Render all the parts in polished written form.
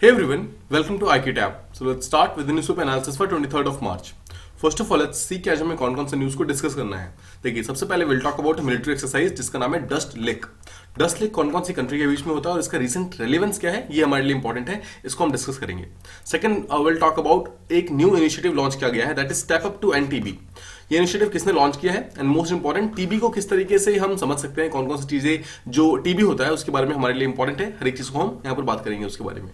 Hey everyone, welcome to IQ So let's start with the news analysis for 23rd of March. First of all let's see कि आज हमें कौन कौन से news को discuss करना है। देखिए, सबसे पहले will talk about military exercise जिसका नाम है डस्ट लेक। डस्ट लेक कौन कौन सी कंट्री के बीच में होता है और इसका रिसेंट रेलेवेंस क्या है, ये हमारे लिए इंपॉर्टेंट है, इसको हम डिस्कस करेंगे। सेकंड विल टॉक अबाउट एक न्यू इनिशिएटिव लॉन्च किया गया है, that is step up to end TB. ये इनिशिएटिव किसने लॉन्च किया है एंड मोस्ट इंपॉर्टेंट टीबी को किस तरीके से हम समझ सकते हैं, कौन कौन सी चीजें जो टीबी होता है उसके बारे में हमारे लिए इंपॉर्टेंट है, हर एक चीज को हम यहाँ पर बात करेंगे उसके बारे में।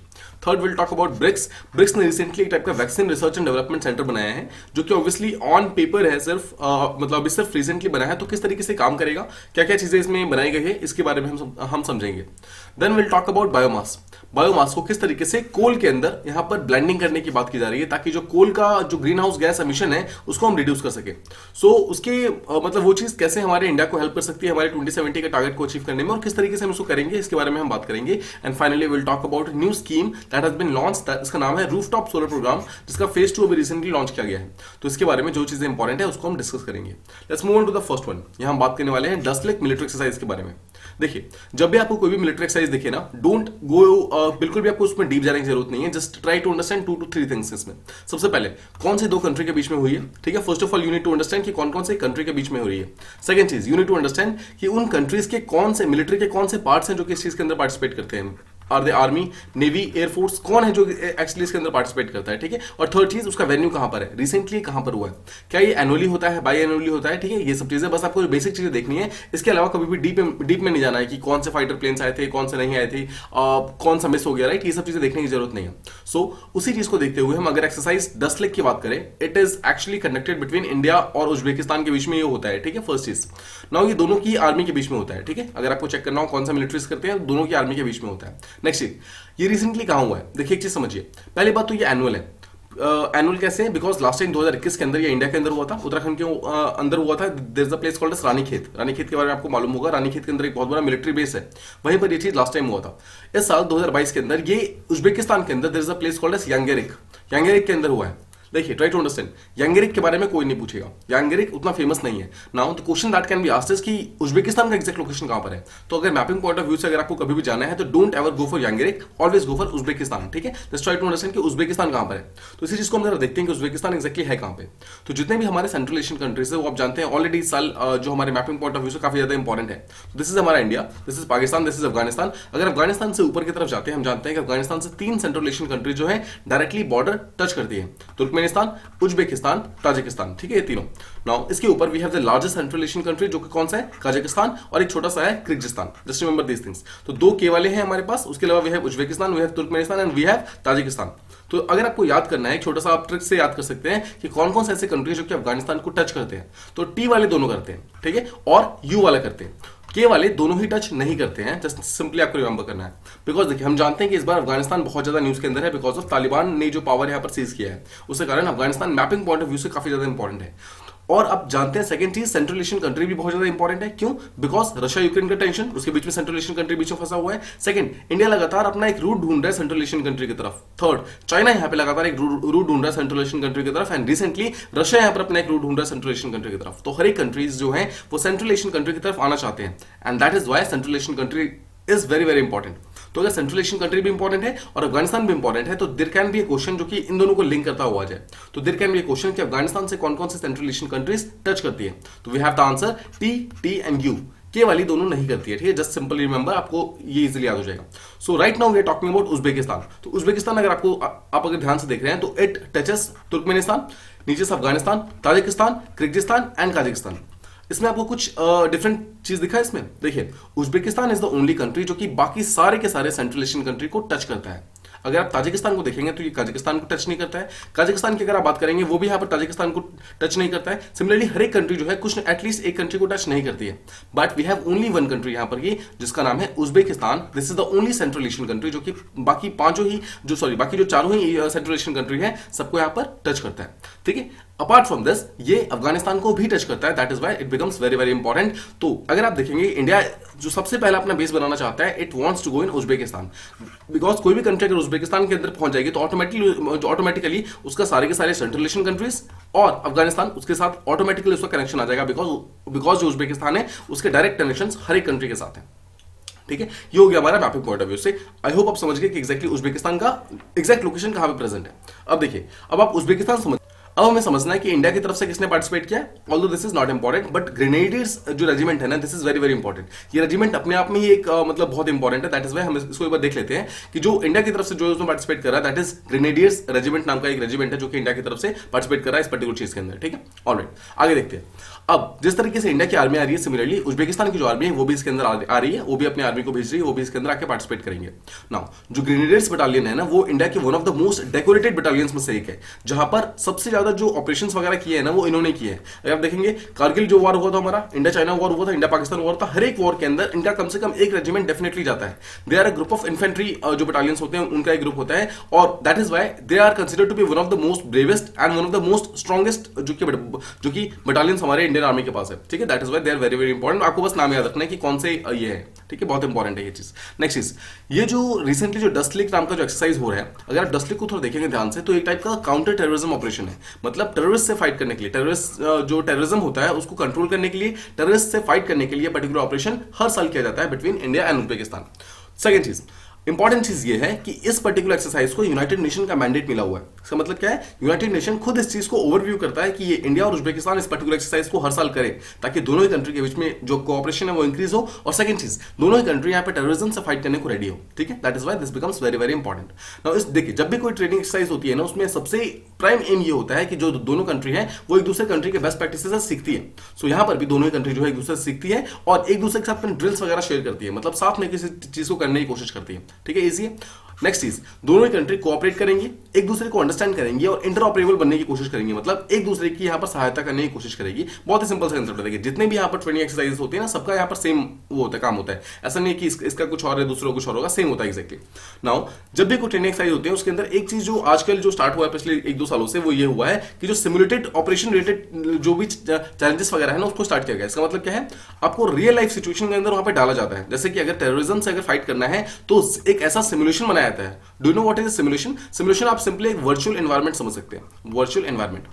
Third will talk about BRICS. BRICS ने रिसेंटली एक टाइप का vaccine research and development centre बनाया है जो कि ऑब्वियसली ऑन पेपर है, सिर्फ मतलब अभी सिर्फ रिसेंटली बना है, तो किस तरीके से काम करेगा, क्या क्या चीजें इसमें बनाई गई है, इसके बारे में हम समझेंगे। Then will talk about biomass. Biomass को किस तरीके से कोल के अंदर यहाँ पर ब्लेंडिंग करने की बात की जा रही है ताकि जो कोल का जो ग्रीन हाउस गैस एमिशन है उसको हम रिड्यूस कर सके। सो उसके मतलब वो चीज कैसे हमारे इंडिया को हेल्प कर सकती है हमारे 2070 के टारगेट को अचीव करने में और किस तरीके से हम उसको करेंगे, इसके बारे में हम बात करेंगे। And finally will talk about new scheme that has been launch, इसका नाम है रूफटॉप सोलर प्रोग्राम, जिसका फेज 2 अभी रिसेंटली लॉन्च किया गया है। तो इसके बारे में जो चीजें इंपॉर्टेंट है उसको हम डिस्कस करेंगे। Let's move on to the first one. यहाँ हम बात करने वाले हैं डस्ट लेक मिलिट्री एक्सरसाइज के बारे में। देखिए, जब भी आपको कोई भी मिलिट्री एक्सरसाइज दिखे ना, डोंट गो बिल्कुल भी आपको उसमें डीप जाने की जरूरत नहीं है, just try to understand 2 to 3 things इसमें। सबसे पहले कौन से दो कंट्री के बीच में हुई है, ठीक है। First of all you need to understand कि कौन कौन से कंट्री के बीच में हो रही है। सेकंड चीज, यू नीड टू अंडरस्टैंड कि उन कंट्रीज के कौन से मिलिट्री के कौन से पार्ट्स हैं जो कि इस चीज के अंदर पार्टिसिपेट करते हैं। Are they army, navy, air force, कौन है जो एक्चुअली इसके अंदर पार्टिसिपेट करता है, ठीक है। और थर्ड चीज, उसका वेन्यू कहां पर है, रिसेंटली कहां पर हुआ है, क्या ये एनुअली होता है, बाई एनुअली होता है, ठीक है। ये सब चीजें बस आपको बेसिक चीजें देखनी है, इसके अलावा कभी भी डीप में नहीं जाना है कि कौन से फाइटर प्लेन्स आए थे, कौन से नहीं आए थे, कौन सा मिस हो गया, राइट। ये सब चीजें देखने की जरूरत नहीं है। सो उसी चीज को देखते हुए हम अगर एक्सरसाइज डस्ट लेक की बात करें, it is actually conducted between India और उज्बेकिस्तान के बीच में ये होता है, ठीक है। फर्स्ट चीज, नाउ ये दोनों की आर्मी के बीच में होता है, ठीक है। अगर आपको चेक करना हो कौन सा मिलिट्रीज करते हैं, दोनों की आर्मी के बीच में होता है। नेक्स्ट चीज, ये रिसेंटली कहां हुआ है, देखिए एक चीज समझिए। पहली बात तो ये एनुअल है। एनुअल कैसे है, बिकॉज लास्ट टाइम 2021 के अंदर ये इंडिया के अंदर हुआ था, उत्तराखंड के अंदर हुआ था। There is a place called Ranikhet. Ranikhet के बारे में आपको मालूम होगा, रानीखेत के अंदर एक बहुत बड़ा मिलिट्री बेस है, वहीं पर ये चीज लास्ट टाइम हुआ था। इस साल 2022 के अंदर ये उज्बेकिस्तान के अंदर there is a place called Yangiarik. Yangiarik के अंदर हुआ है। देखिए, ट्राई टू अंडरस्टैंड, यांगेरिक के बारे में कोई नहीं पूछेगा, यांगेरिक उतना फेमस नहीं है। Now the question that can be asked is कि उज्बेकिस्तान का एग्जैक्ट लोकेशन कहां पर है। तो अगर मैपिंग पॉइंट ऑफ व्यू से अगर आपको कभी भी जाना है तो don't ever go for Yangiarik, always go for Uzbekistan, ठीक है। जस्ट ट्राई टू अंडरस्टैंड कि उज्बेकिस्तान कहां पर है। तो इसी चीज को हम जरा देखते हैं कि उज्बेकिस्तान एक्जैक्टली है कहां पे। तो जितने भी हमारे सेंट्रल एशियन कंट्रीज है वो आप जानते हैं ऑलरेडी इस साल जो हमारे मैपिंग पॉइंट ऑफ व्यू से काफी ज्यादा इंपॉर्टेंट है। दिस इज हमारा India, this is Pakistan, this is Afghanistan. अगर अफगानिस्तान से ऊपर की तरफ जाते हैं, हम जानते हैं कि अफगानिस्तान से 3 सेंट्रल एशियन कंट्रीज जो है डायरेक्टली बॉर्डर टच करती है, तुर्कमेनिस्तान, उज्बेकिस्तान, ताजिकिस्तान, ठीक है, ये तीनों। नाउ इसके ऊपर we have the largest central Asian country जो कि कौन सा है, कजाकिस्तान, और एक छोटा सा है Kyrgyzstan. Just remember these things. तो 2 के वाले हैं हमारे पास, उसके अलावा we have Uzbekistan, we have Turkmenistan and we have Tajikistan. तो अगर आपको याद करना है, एक छोटा सा आप ट्रिक से याद कर सकते हैं कि कौन कौन से ऐसे कंट्री जो कि अफगानिस्तान को टच करते हैं। तो टी वाले दोनों करते हैं, ठीक है, और यू वाला करते हैं। के वाले दोनों ही टच नहीं करते हैं, जस्ट सिंपली आपको रिमेंबर करना है। बिकॉज देखिए, हम जानते हैं कि इस बार अफगानिस्तान बहुत ज्यादा न्यूज के अंदर है बिकॉज ऑफ तालिबान ने जो पावर यहाँ पर सीज किया है, उसके कारण Afghanistan mapping point of view से काफी ज्यादा इंपॉर्टेंट है। और अब जानते हैं सेकंड चीज, सेंट्रल एशियन कंट्री भी बहुत ज्यादा इंपॉर्टेंट है। क्यों? बिकॉज रशिया यूक्रेन का टेंशन, उसके बीच में सेंट्रल एशियन कंट्री बीच में फंसा हुआ है। सेकंड, इंडिया लगातार अपना एक रूट ढूंढ रहा है सेंट्रल एशियन कंट्री की तरफ। थर्ड, चाइना यहाँ पे लगातार एक रूट ढूंढ रहा है सेंट्रल एशियन कंट्री की तरफ। एंड रिसेंटली रशिया यहाँ पर अपना एक रूट ढूंढ रहा है सेंट्रल एशियन कंट्री की तरफ। तो हर एक कंट्रीज जो है वो सेंट्रल एशियन कंट्री की तरफ आना चाहते हैं, and that is why central Asian country is very very important. तो अगर सेंट्रल एशियन कंट्री भी इंपॉर्टेंट है और अफगानिस्तान भी इंपॉर्टेंट है, तो there can be a question जो कि इन दोनों को लिंक करता हुआ जाए। तो there can be a question कि अफगानिस्तान से कौन कौन से सेंट्रल एशियन कंट्रीज टच करती है। तो we have the answer T and U. के वाली दोनों नहीं करती है, ठीक है। जस्ट सिंपली रिमेंबर, आपको ये इजीली याद हो जाएगा। So right now we are talking about Uzbekistan. तो उज्बेकिस्तान अगर आप अगर ध्यान से देख रहे हैं तो इट टचेस तुर्कमेनिस्तान, नीचे से Afghanistan, Tajikistan, Kyrgyzstan and Kazakhstan. इसमें आपको कुछ डिफरेंट चीज दिखा है इसमें। देखिए, Uzbekistan is the only country जो कि बाकी सारे के सारे सेंट्रल एशियन कंट्री को टच करता है। अगर आप ताजिकिस्तान को देखेंगे तो ये कजाकिस्तान को टच नहीं करता है। कजाकिस्तान की अगर आप बात करेंगे वो भी यहाँ पर ताजिकिस्तान को टच नहीं करता है। सिमिलरली हर एक कंट्री जो है कुछ एटलीस्ट एक कंट्री को टच नहीं करती है। But we have only one country यहाँ पर ये, जिसका नाम है Uzbekistan. This is the only central Asian country जो कि बाकी बाकी जो चारों ही सेंट्रल एशियन कंट्री है सबको यहाँ पर टच करता है, ठीक है। अपार्ट फ्रॉम दिस ये अफगानिस्तान को भी टच करता है, that is why it becomes very very important. तो अगर आप देखेंगे, इंडिया जो सबसे पहला अपना बेस बनाना चाहता है, it wants to go in Uzbekistan. Because कोई भी कंट्री अगर उज्बेकिस्तान के अंदर पहुंच जाएगी तो ऑटोमेटिकली उसका सारे के सारे सेंट्रल एशियन कंट्रीज और अफगानिस्तान उसके साथ ऑटोमेटिकली उसका कनेक्शन आ जाएगा। बिकॉज जो उज्बेकिस्तान है उसके डायरेक्ट कनेक्शन हर एक कंट्री के साथ है। ठीक है, ये हो गया हमारा मैपिंग पॉइंट ऑफ व्यू से। आई होप आप समझ गए कि एग्जैक्टली उज्बेकिस्तान का एग्जैक्ट लोकेशन कहां पे प्रेजेंट है। अब देखिए, अब आप उज्बेकिस्तान समझ, अब हमें समझना है कि इंडिया की तरफ से किसने पार्टिसिपेट किया। Although this is not important, but grenadiers जो रेजिमेंट है ना, this is very very important. ये रेजिमेंट अपने आप में ही एक मतलब बहुत इंपॉर्टेंट है। दैट इज वाई हम इसको एक बार देख लेते हैं कि जो इंडिया की तरफ से जो उसमें पार्टिसिपेट कर रहा है, दैट इज ग्रेनेडियर्स रेजिमेंट नाम का एक रेजिमेंट है जो कि इंडिया की तरफ से पार्टिसिपेट कर रहा है इस पर्टिकुलर चीज के अंदर। ठीक है, ऑलराइट, आगे देखते हैं। अब जिस तरीके से इंडिया की आर्मी आ रही है, सिमिलरली उज्बेकिस्तान की जो आर्मी है वो भी इसके अंदर आ रही है, वो भी अपनी आर्मी को भेज रही है, वो भी इसके अंदर आके पार्टिसिपेट करेंगे। नाउ जो ग्रेनेडियर्स बटालियन है ना, वो इंडिया के one of the most decorated battalions में से एक है, जहां पर सबसे ज्यादा जो ऑपरेशंस वगैरह किए हैं ना वो इन्होंने किए हैं। अगर आप देखेंगे, कारगिल जो वॉर हुआ था हमारा, इंडिया चाइना वॉर हुआ था, इंडिया पाकिस्तान वॉर था, हर एक वॉर के अंदर इनका कम से कम एक रेजिमेंट डेफिनेटली जाता है। They are a group of infantry, जो बटालियंस होते हैं उनका एक ग्रुप होता है, और that is why they are considered to be one of the most bravest and one of the most strongest जो कि बटालियंस हमारे इंडियन आर्मी के पास है। ठीक है, that is why they are very very important. आपको बस नाम याद रखना है कि कौन से ये है। ठीक है, बहुत इंपॉर्टेंट है ये चीज। नेक्स्ट चीज, ये जो रिसेंटली जो डस्ट लेक नाम का जो एक्सरसाइज हो रहा है, अगर आप डस्ट लेक को थोड़ा देखेंगे ध्यान से, तो एक टाइप का काउंटर टेररिज्म ऑपरेशन है। मतलब टेररिस्ट से फाइट करने के लिए, टेररिस्ट जो टेररिज्म होता है उसको कंट्रोल करने के लिए, टेररिस्ट से फाइट करने के लिए पर्टिकुलर ऑपरेशन हर साल किया जाता है between India and Uzbekistan. Second चीज, इंपॉर्टेंट चीज ये है कि इस पर्टिकुलर एक्सरसाइज को यूनाइटेड नेशन का मैंडेट मिला हुआ है। इसका मतलब क्या है, यूनाइटेड नेशन खुद इस चीज को ओवरव्यू करता है कि ये इंडिया और उज्बेकिस्तान इस पर्टिकुलर एक्सरसाइज को हर साल करें, ताकि दोनों ही कंट्री के बीच में जो कोऑपरेशन है वो इंक्रीज हो, और सेकंड चीज, दोनों ही कंट्री यहाँ पे टेररिज्म से फाइट करने को रेडी हो। ठीक है, that is why this becomes very very important. Now इस देखिए, जब भी कोई ट्रेनिंग एक्सरसाइज होती है ना, उसमें सबसे प्राइम एम ये होता है कि जो दोनों कंट्री है वो एक दूसरे कंट्री के बेस्ट प्रैक्टिसेस सीखती है। सो यहाँ पर भी दोनों ही कंट्री जो है एक दूसरे से सीखती है और एक दूसरे के साथ ड्रिल्स वगैरह शेयर करती है, मतलब साथ में किसी चीज को करने की कोशिश करती है। ठीक है, इजी है। नेक्स्ट चीज, दोनों ही कंट्री कोऑपरेट करेंगे, एक दूसरे को अंडरस्टैंड करेंगे और इंटरऑपरेबल बनने की कोशिश करेंगे, मतलब एक दूसरे की यहाँ पर सहायता करने की कोशिश करेगी। बहुत ही सिंपल सा कंसेप्ट है। देखिए, जितने भी यहाँ पर ट्रेनिंग एक्सरसाइज होती है ना, सबका यहाँ पर सेम वो होता है, काम होता है। ऐसा नहीं है कि इसका कुछ और है, दूसरा कुछ और होगा, सेम होता है एक्जैक्टली। नाउ जब भी कोई ट्रेनिंग एक्सरसाइज होती है, उसके अंदर एक चीज जो आजकल जो स्टार्ट हुआ है पिछले 1-2 सालों से, वो ये हुआ है कि जो सिमुलेटेड ऑपरेशन रिलेटेड जो भी चैलेंजेस वगैरह है ना, उसको स्टार्ट किया गया। इसका मतलब क्या है, आपको रियल लाइफ सिचुएशन के अंदर वहां पर डाला जाता है। जैसे कि अगर टेररिज्म से अगर फाइट करना है तो एक ऐसा सिमुलेशन बनाया जाता है। Do you know what is simulation? Simulation आप सिंपली एक वर्चुअल एनवायरनमेंट समझ सकते हैं। वर्चुअल एनवायरनमेंट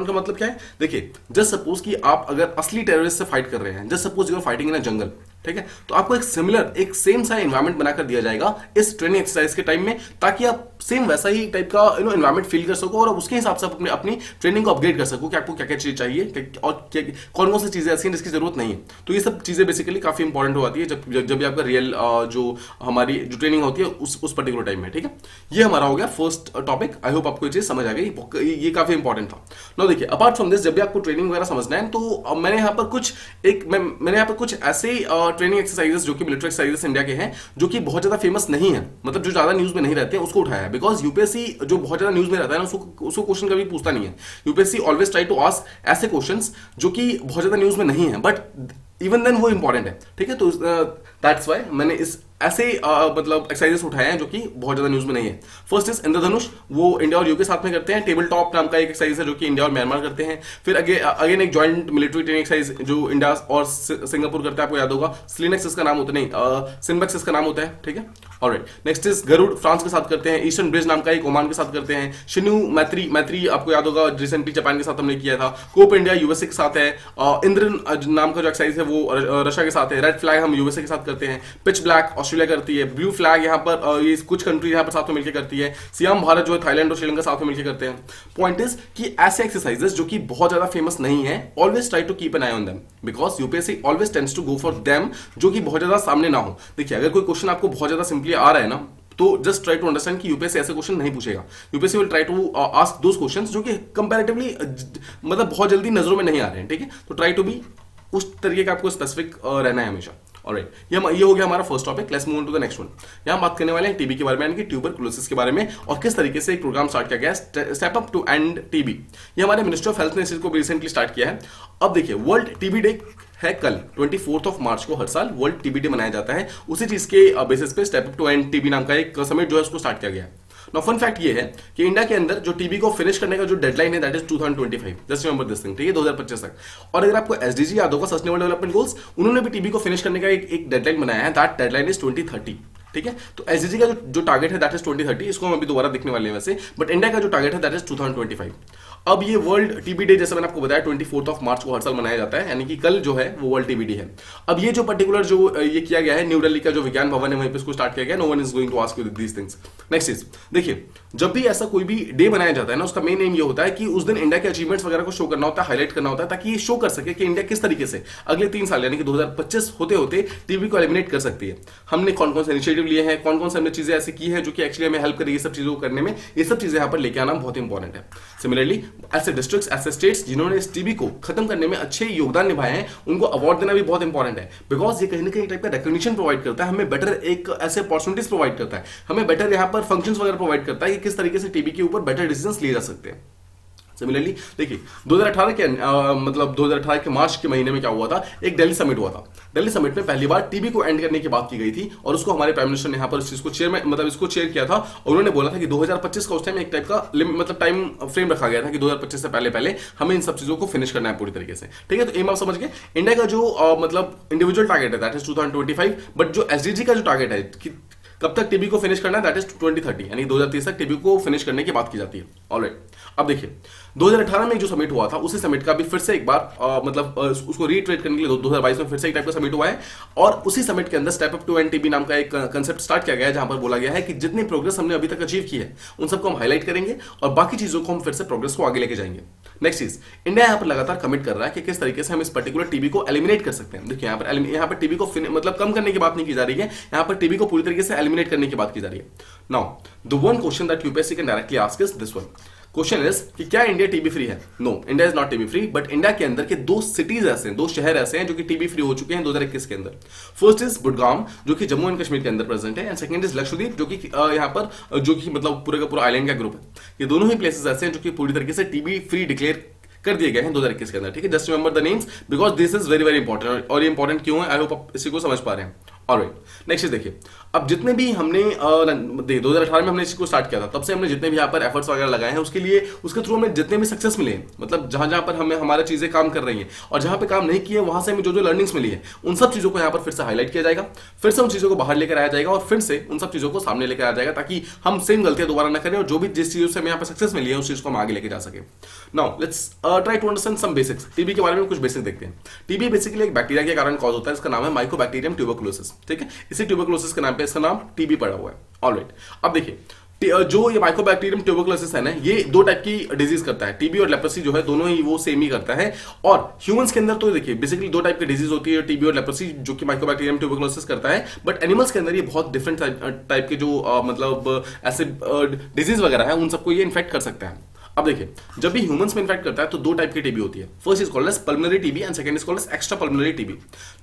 का मतलब क्या है? देखिए, जस्ट सपोज कि आप अगर असली टेररिस्ट से फाइट कर रहे हैं, just suppose you are fighting in a jungle, ठीक है, तो आपको एक सिमिलर, एक सेम सा एनवायरनमेंट बनाकर दिया जाएगा इस ट्रेनिंग एक्सरसाइज के टाइम में, ताकि आप सेम वैसा ही टाइप का एनवायरनमेंट फील कर सको और उसके हिसाब से आप अपनी ट्रेनिंग को अपग्रेड कर सको कि आपको क्या क्या चीज चाहिए और कौन कौन सी चीजें ऐसी हैं जिसकी जरूरत नहीं है। तो ये सब चीजें बेसिकली काफी इंपॉर्टेंट हो जाती है जब भी आपका रियल जो हमारी जो ट्रेनिंग होती है उस पर्टिकुलर टाइम में। ठीक है, ये हमारा हो गया फर्स्ट टॉपिक। आई होप आपको ये चीज समझ आ गई, ये काफी इंपॉर्टेंट था। नो देखिए, अपार्ट फ्रॉम दिस, जब भी आपको ट्रेनिंग वगैरह समझना है तो मैंने यहाँ पर कुछ ऐसे ट्रेनिंग एक्सरसाइजेस जो कि मिलिट्री एक्सरसाइजेस इंडिया के हैं, जो कि बहुत ज्यादा फेमस नहीं है, मतलब जो ज्यादा न्यूज में नहीं रहते हैं, उसको उठाया है। बिकॉज यूपीएससी जो बहुत ज्यादा न्यूज में रहता है ना, उसको क्वेश्चन कभी पूछता नहीं है। UPSC always try to ask ऐसे क्वेश्चंस जो कि बहुत ज्यादा न्यूज में नहीं है, बट इवन देन वो इंपॉर्टेंट है। ठीक है, तो दैट्स व्हाई मैंने इस ऐसे मतलब एक्सरसाइजेस उठाए हैं जो कि बहुत ज्यादा न्यूज में नहीं है। फर्स्ट इज इंद्रधनुष, वो इंडिया और यूके साथ में करते हैं। टेबल टॉप नाम का एक एक्सरसाइज है जो कि इंडिया और म्यांमार करते हैं। फिर अगेन एक जॉइंट मिलिट्री ट्रेनिंग एक्सरसाइज जो इंडिया और सिंगापुर करता है, आपको याद होगा, स्लिनेक्स इसका नाम होता नहीं, सिम्बेक्स इसका नाम होता है। ठीक है, alright. Next is Garuda, France के साथ करते हैं। ईस्टर्न ब्रिज नाम का एक ओमान के साथ करते हैं। शिन्यू मैत्री आपको याद होगा, रिसेंटली जापान के साथ हमने किया था। कोप इंडिया यूएसए के साथ है। इंद्र नाम का जो एक्सरसाइज है वो रशिया के साथ है। रेड फ्लैग हम यूएसए के साथ करते हैं। पिच ब्लैक ऑस्ट्रेलिया करती है। ब्लू फ्लैग यहाँ पर ये कुछ कंट्री यहाँ पर साथ में मिलकर करती है। सियाम भारत जो है थाईलैंड और श्रीलंका साथ में मिलकर करते हैं। पॉइंट इज कि ऐसे एक्सरसाइजेस जो कि बहुत ज्यादा फेमस नहीं है, always try to keep an eye on them, because UPSC always tends to go for them जो कि बहुत ज्यादा सामने ना हो। देखिए, अगर कोई क्वेश्चन आपको बहुत ज्यादा सिंपली आ रहा है ना, तो जस्ट ट्राई टू अंडरस्टैंड कि यूपीएससी ऐसे क्वेश्चन नहीं पूछेगा। UPSC will try to ask those questions जो कि कंपैरेटिवली मतलब बहुत जल्दी नजरों में नहीं आ रहे हैं। ठीक है, तो ट्राई टू बी उस तरीके का आपको स्पेसिफिक रहना है हमेशा। ऑलराइट, ये हो गया हमारा first topic. Let's move on to the next one. यहाँ बात करने वाले हैं टीबी के बारे में, यानी कि ट्यूबरकुलोसिस के बारे में, और किस तरीके से एक प्रोग्राम स्टार्ट किया गया है, step up to end TB. ये हमारे मिनिस्ट्री ऑफ हेल्थ ने इसको रिसेंटली स्टार्ट किया है। अब देखिए, वर्ल्ड टीबी डे है कल 24 मार्च को, हर साल वर्ल्ड टीबी डे मनाया जाता है। उसी चीज के बेसिस पे step up to end TB नाम का एक समिट जो है उसको स्टार्ट किया गया है। नाउ फन फैक्ट ये है कि इंडिया के अंदर जो टीबी को फिनिश करने का जो डेडलाइन है, that is 2025। Just remember this thing, ठीक है, 2025 तक। और अगर आपको एसडीजी याद होगा, सस्टेनेबल डेवलपमेंट गोल्स, उन्होंने भी टीबी को फिनिश करने का एक डेडलाइन बनाया है, दैट डेडलाइन इज 2030। ठीक है, तो एसडीजी का जो टारगेट है दैट इज 2030, इसको हम अभी दोबारा देखने वाले हैं वैसे, बट इंडिया का जो टारगेट है दैट इज 2025। अब ये वर्ल्ड टीबी डे जैसे मैंने आपको बताया 24 मार्च को हर साल मनाया जाता है, यानी कि कल जो है वो वर्ल्ड टीबी डे है। अब ये जो पर्टिकुलर जो ये किया गया है, न्यू दिल्ली का जो विज्ञान भवन है वहीं पे इसको स्टार्ट किया गया, no one is going to ask you these things. Next is देखिए, जब भी ऐसा कोई भी डे बनाया जाता है ना, उसका मेन एम ये होता है कि उस दिन इंडिया के अचीवमेंट्स वगैरह को शो करना होता है, हाईलाइट करना होता है, ताकि ये शो कर सके कि इंडिया किस तरीके से अगले 3 साल यानी कि 2025 होते होते टीबी को एलिमिनेट कर सकती है। हमने कौन कौन से इनिशिएटिव लिए हैं, कौन कौन से हमने चीजें ऐसी की है जो कि एक्चुअली हमें हेल्प करेगी ये सब चीजों को करने में, ये सब चीजें यहाँ पर लेके आना बहुत इंपॉर्टेंट है। सिमिलरली ऐसे डिस्ट्रिक्ट्स, ऐसे स्टेट्स जिन्होंने इस टीबी को खत्म करने में अच्छे योगदान निभाए हैं, उनको अवार्ड देना भी बहुत इंपॉर्टेंट है, बिकॉज ये कहीं ना कहीं टाइप का रिकॉग्निशन प्रोवाइड करता है, हमें बेटर एक ऐसे अपॉर्चुनिटीज प्रोवाइड करता है, हमें बेटर यहाँ पर फंक्शंस वगैरह प्रोवाइड करता है कि किस तरीके से टीबी के ऊपर बेटर डिसीजंस लिए जा सकते हैं। सिमिलरली देखिए 2018 के मतलब 2018 के मार्च के महीने में क्या हुआ था, एक दिल्ली समिट हुआ था। दिल्ली समिट में पहली बार टीबी को एंड करने की बात की गई थी, और उसको हमारे प्राइम मिनिस्टर ने यहाँ पर इस चीज को चेयर में मतलब इसको चेयर किया था, और उन्होंने बोला था कि 2025 का उस टाइम एक टाइप का मतलब टाइम फ्रेम रखा गया था कि 2025 से पहले पहले हमें इन सब चीजों को फिनिश करना है पूरी तरीके से। ठीक है, तो एम आप समझ गए। इंडिया का जो मतलब इंडिविजुअल टारगेट है दैट इज 2025, बट जो एसडीजी का जो टारगेट है कि कब तक टीबी को फिनिश करना है दैट इज 2030, यानी 2030 तक टीबी को फिनिश करने की बात की जाती है। ऑलराइट, अब देखिए 2018 में जो समिट हुआ था उसी समिट का भी फिर से एक बार मतलब उसको रीट्रेट करने के लिए 2022 में फिर से एक टाइप का समिट हुआ है, और उसी समिट के अंदर step up to end TB नाम का एक कंसेप्ट स्टार्ट किया गया है, जहां पर बोला गया है कि जितनी प्रोग्रेस हमने अभी तक अचीव की है उन सबको हम हाईलाइट करेंगे, और बाकी चीजों को हम फिर से प्रोग्रेस को आगे लेके जाएंगे। नेक्स्ट चीज, इंडिया यहाँ पर लगातार कमिट कर रहा है कि किस तरीके से हम इस पर्टिकुलर टीबी को एलिमिनेट कर सकते हैं। देखिए यहाँ पर टीबी को मतलब कम करने की बात नहीं की जा रही है, यहाँ पर टीबी को पूरी तरीके से एलिमिनेट करने की बात की जा रही है। Now the one question that UPSC can directly ask is this one. Question is कि क्या इंडिया टीबी फ्री है? No, India is not TB free, but India के अंदर के 2 सिटीज ऐसे हैं, 2 शहर ऐसे हैं जो कि टीबी फ्री हो चुके हैं 2021 के अंदर। फर्स्ट इज बुडगाम जो कि जम्मू एंड कश्मीर के अंदर प्रेजेंट है, एंड सेकंड इज लक्षद्वीप जो कि यहाँ पर जो कि मतलब पूरे का पूरा आइलैंड का ग्रुप है। ये दोनों ही प्लेसेस ऐसे हैं जो कि पूरी तरीके से टीबी फ्री डिक्लेयर कर दिए गए हैं 2021 के अंदर। ठीक है, just remember the names because this is very very important, और ये इंपॉर्टेंट क्यों है आई होप आप इसी को समझ पा रहे हैं। ऑलराइट, नेक्स्ट चीज देखिए, अब जितने भी हमने 2018 में हमने इसको स्टार्ट किया था, तब से हमने जितने भी यहाँ पर एफर्ट्स वगैरह लगाए हैं उसके लिए उसके थ्रू हमें जितने भी सक्सेस मिले हैं, मतलब जहां जहां पर हमें हमारा चीजें काम कर रही हैं और जहां पे काम नहीं किए वहां से हमें जो जो लर्निंग्स मिली है उन सब चीजों को यहाँ पर फिर से हाईलाइट किया जाएगा, फिर से उन चीजों को बाहर लेकर आया जाएगा, और फिर से उन सब चीजों को सामने लेकर आया जाएगा, ताकि हम सेम गलतियां दोबारा न करें, और जो भी जिस चीजों से हमें यहाँ पर सक्सेस मिली है उस चीज को हम आगे लेके जा सके। Now let's try to understand some basics. TB के बारे में कुछ बेसिक देखते हैं। टीबी बेसिकली एक बैक्टीरिया के कारण कॉज होता है, इसका नाम है माइकोबैक्टीरियम ट्यूबरकुलोसिस। ठीक है, इसी ट्यूबरकुलोसिस के नाम पे इसका नाम टीबी पड़ा हुआ है। ऑलराइट, अब देखिए जो ये माइकोबैक्टीरियम ट्यूबरकुलोसिस है ना, ये 2 टाइप की डिजीज करता है, टीबी और लेप्रोसी जो है दोनों ही वो सेम ही करता है। और ह्यूमंस के अंदर तो देखिए बेसिकली 2 टाइप की डिजीज होती है, टीबी और लेप्रोसी, जो कि माइकोबैक्टीरियम ट्यूबरकुलोसिस करता है, बट एनिमल्स के अंदर ये बहुत डिफरेंट टाइप के जो मतलब ऐसे डिजीज वगैरह है उन सबको ये इन्फेक्ट कर सकता है। अब देखिए जब भी ह्यूमंस में इन्फेक्ट करता है तो 2 टाइप की टीबी होती है। First is called as pulmonary TB and second is called as extra pulmonary TB.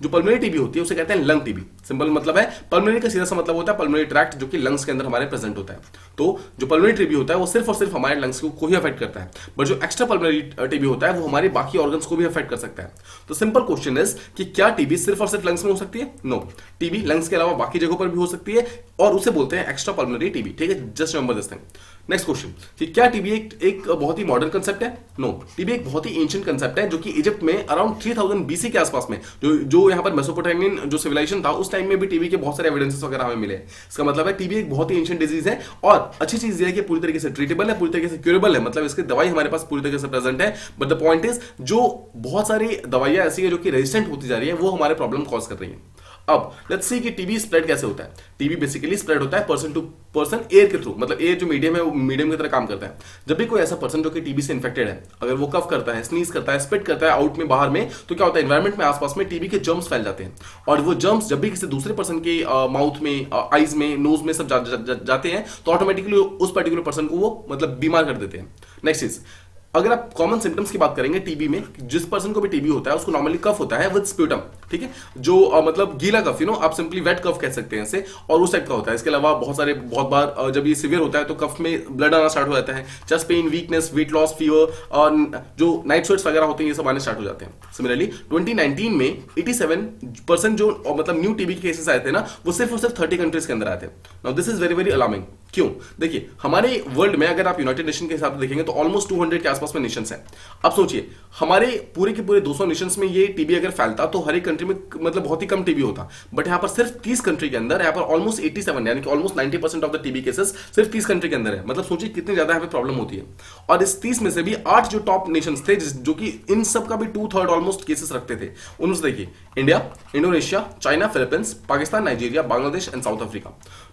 जो पल्मोनरी टीबी होती है उसे कहते हैं लंग टीबी। सिंपल मतलब है, पल्मोनरी का सीधा सा मतलब होता है पल्मोनरी ट्रैक्ट, जो कि लंग्स के अंदर हमारे प्रेजेंट होता है। तो जो पल्मोनरी टीबी होता है वो सिर्फ और सिर्फ हमारे लंग्स को ही अफेक्ट करता है, बट जो एक्स्ट्रा पल्मोनरी टीबी होता है वो हमारे बाकी ऑर्गन्स को भी अफेक्ट कर सकता है। तो सिंपल क्वेश्चन इज कि क्या टीबी सिर्फ और सिर्फ लंग्स में हो सकती है? नो, टीबी लंग्स के अलावा बाकी जगहों पर भी हो सकती है, और उसे बोलते हैं एक्स्ट्रा पल्मोनरी टीबी। ठीक है, just remember this thing. Next question कि क्या टीबी एक बहुत ही मॉडर्न कंसेप्ट है? नो, टीबी एक बहुत ही एंशिएंट कंसेप्ट है, जो कि इजिप्ट में अराउंड 3000 बीसी के आसपास में जो यहाँ पर मेसोपोटामियन जो सिविलाइजेशन था उस टाइम में भी टीबी के बहुत सारे एविडेंसेस वगैरह हमें मिले। इसका मतलब है टीबी एक बहुत ही एंशिएंट डिजीज है, और अच्छी चीज ये है कि पूरी तरीके से ट्रीटेबल है, पूरी तरीके से क्यूरेबल है, मतलब इसकी दवाई हमारे पास पूरी तरीके से प्रेजेंट है। बट द पॉइंट इज जो बहुत सारी दवाइयां ऐसी है जो कि रेजिस्टेंट होती जा रही है, वो हमारे प्रॉब्लम कॉज कर रही है। अब लेट्स सी कि टीबी स्प्रेड कैसे होता है। टीबी बेसिकली स्प्रेड होता है पर्सन टू पर्सन एयर के थ्रू, मतलब एयर जो मीडियम है वो मीडियम की तरह काम करता है। जब भी कोई ऐसा पर्सन जो कि टीबी से इन्फेक्टेड है, अगर वो कफ करता है, स्नीज करता है, स्पिट करता है आउट में बाहर में, तो क्या होता है एनवायरमेंट में आसपास में टीबी के जर्म्स फैल जाते हैं, और वो जर्म्स जब भी किसी दूसरे पर्सन के माउथ में, आईज में, नोज में सब जाते हैं तो ऑटोमेटिकली उस पर्टिकुलर पर्सन को वो मतलब बीमार कर देते हैं। नेक्स्ट चीज, अगर आप कॉमन सिम्टम्स की बात करेंगे टीबी में, जिस पर्सन को भी टीबी होता है उसको नॉर्मली कफ होता है विद स्प्यूटम। ठीक है, जो मतलब गीला कफ, आप सिंपली वेट कफ कह सकते हैं इसे, और उस टाइप का होता है। इसके अलावा बहुत बार जब ये सीवियर होता है तो कफ में ब्लड आना स्टार्ट हो जाता है, chest pain, weakness, weight loss, fever, और जो नाइट स्वेट्स वगैरह होते हैं ये सब आने स्टार्ट हो जाते हैं। सिमिलरली 2019 में 87% जो मतलब न्यू टीबी के केसेस आए थे ना, वो सिर्फ और सिर्फ 30 कंट्रीज के अंदर आए थे। Now this is very very alarming. क्यों? देखिए हमारे वर्ल्ड में अगर आप यूनाइटेड नेशन के हिसाब से देखेंगे तो ऑलमोस्ट 200 के आसपास में नेशंस हैं। अब सोचिए हमारे पूरे के पूरे 200 नेशंस में ये टीबी अगर फैलता तो हर एक कंट्री में मतलब बहुत ही कम टीबी होता, बट यहाँ पर सिर्फ 30 कंट्री के अंदर, यहाँ पर ऑलमोस्ट 87 यानी कि almost 90% of the TB cases सिर्फ 30 कंट्री के अंदर है। मतलब सोचिए कितनी ज्यादा यहाँ पे प्रॉब्लम होती है। और इस 30 में से भी 8 जो टॉप नेशंस थे जो कि इन सब का भी 2/3 ऑलमोस्ट केसेस रखते थे, उनमें से देखिए India, Indonesia, China, Philippines, Pakistan, Nigeria, Bangladesh and South Africa.